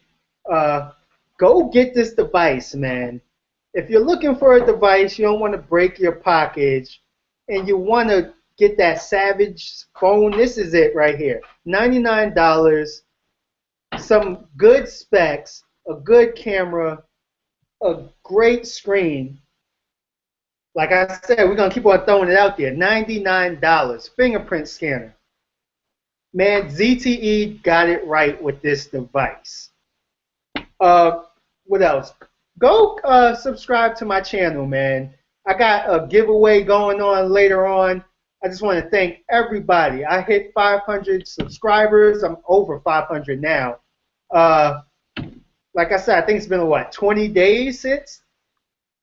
Go get this device, man. If you're looking for a device, you don't want to break your package, and you want to get that Savage phone, this is it right here. $99, some good specs, a good camera, a great screen. Like I said, we're going to keep on throwing it out there. $99, fingerprint scanner. Man, ZTE got it right with this device. What else? Go subscribe to my channel, man. I got a giveaway going on later on. I just want to thank everybody. I hit 500 subscribers. I'm over 500 now. Like I said, I think it's been, what, 20 days since?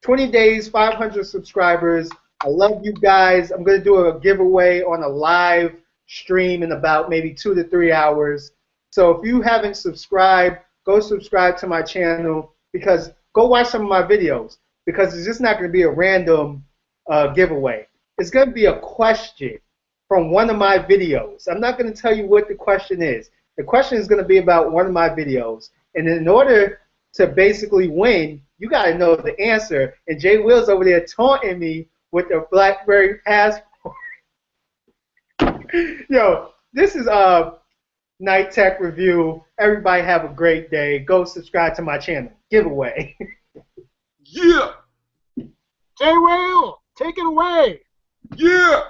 20 days, 500 subscribers. I love you guys. I'm going to do a giveaway on a live stream in about maybe 2 to 3 hours. So if you haven't subscribed, go subscribe to my channel, because go watch some of my videos, because it's just not going to be a random giveaway. It's going to be a question from one of my videos. I'm not going to tell you what the question is. The question is going to be about one of my videos. And in order to basically win, you got to know the answer. And Jay Will's over there taunting me with the BlackBerry passport. Yo, this is Night Tech Review. Everybody have a great day. Go subscribe to my channel. Giveaway. Yeah. Jay Will, take it away. Yeah.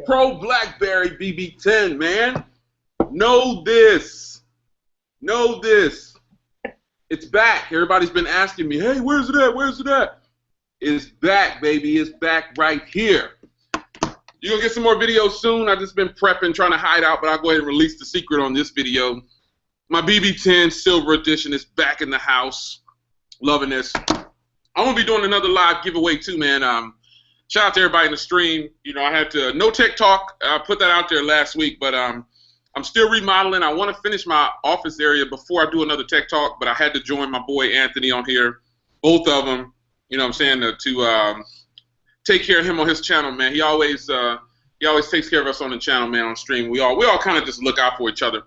Pro BlackBerry BB10, man. Know this. Know this. It's back. Everybody's been asking me, hey, where's it at? Where's it at? It's back, baby. It's back right here. You're going to get some more videos soon. I've just been prepping, trying to hide out, but I'll go ahead and release the secret on this video. My BB10 Silver Edition is back in the house. Loving this. I'm going to be doing another live giveaway too, man. Shout out to everybody in the stream. You know, I had to, no tech talk. I put that out there last week, but I'm still remodeling. I want to finish my office area before I do another tech talk, but I had to join my boy Anthony on here. Both of them, you know what I'm saying, to take care of him on his channel, man. He always takes care of us on the channel, man, on stream. We all kind of just look out for each other.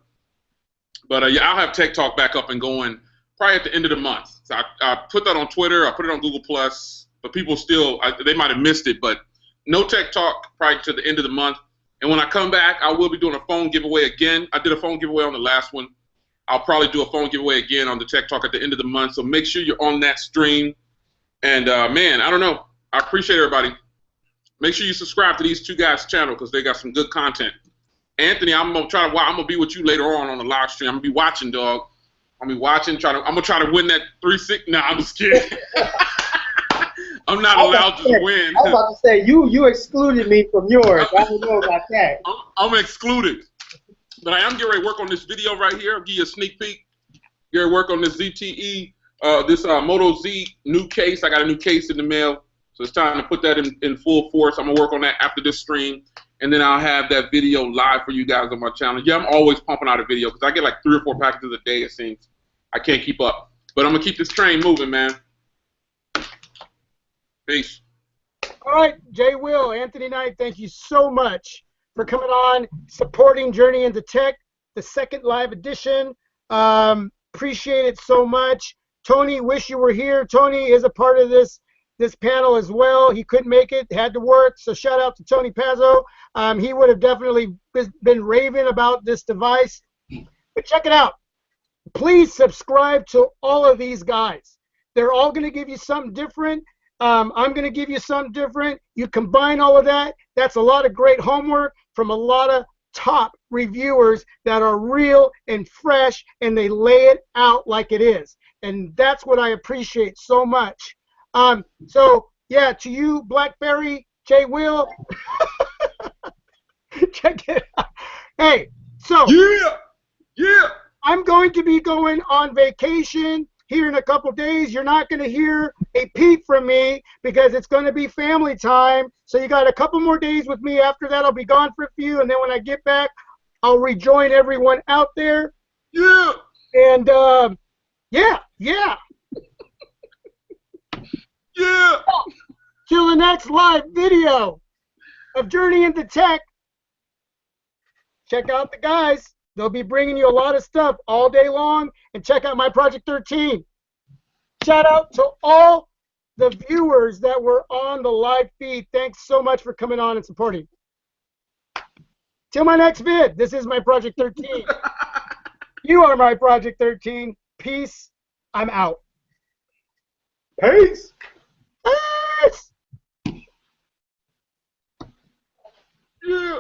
But yeah, I'll have Tech Talk back up and going probably at the end of the month. So I put that on Twitter. I put it on Google+, but people still, they might have missed it. But no Tech Talk probably to the end of the month. And when I come back, I will be doing a phone giveaway again. I did a phone giveaway on the last one. I'll probably do a phone giveaway again on the Tech Talk at the end of the month. So make sure you're on that stream. And, man, I don't know. I appreciate everybody. Make sure you subscribe to these two guys' channel because they got some good content. Anthony, I'm gonna be with you later on the live stream. I'm gonna be watching, dog. I'm gonna be watching. I'm gonna try to win that 360. Nah, I'm just kidding. I'm I'm not allowed to win. I was about to say you excluded me from yours. I don't know about that. I'm excluded. But I am getting ready to work on this video right here. I'll give you a sneak peek. Get ready to work on this ZTE, this Moto Z new case. I got a new case in the mail, so it's time to put that in full force. I'm gonna work on that after this stream, and then I'll have that video live for you guys on my channel. Yeah, I'm always pumping out a video because I get like 3 or 4 packages a day. It seems I can't keep up, but I'm gonna keep this train moving, man. Peace. All right, Jay Will, Anthony Knight, thank you so much for coming on, supporting JRNY.N2Tech, the second live edition. Appreciate it so much. Tony, wish you were here. Tony is a part of this panel as well. He couldn't make it, had to work, so shout out to Tony Pazo. He would have definitely been raving about this device. But check it out. Please subscribe to all of these guys. They're all going to give you something different. I'm going to give you something different. You combine all of that. That's a lot of great homework from a lot of top reviewers that are real and fresh, and they lay it out like it is. And that's what I appreciate so much. So, yeah, to you, Blackberry, Jay Will, check it out. Hey, so yeah. I'm going to be going on vacation here in a couple days. You're not going to hear a peep from me because it's going to be family time. So you got a couple more days with me. After that, I'll be gone for a few, and then when I get back, I'll rejoin everyone out there. Yeah. And yeah. Yeah. Till the next live video of JRNY.N2Tech. Check out the guys. They'll be bringing you a lot of stuff all day long. And check out my Project 13. Shout out to all the viewers that were on the live feed. Thanks so much for coming on and supporting. Till my next vid, this is my Project 13. You are my Project 13. Peace. I'm out. Peace. Peace. Yeah.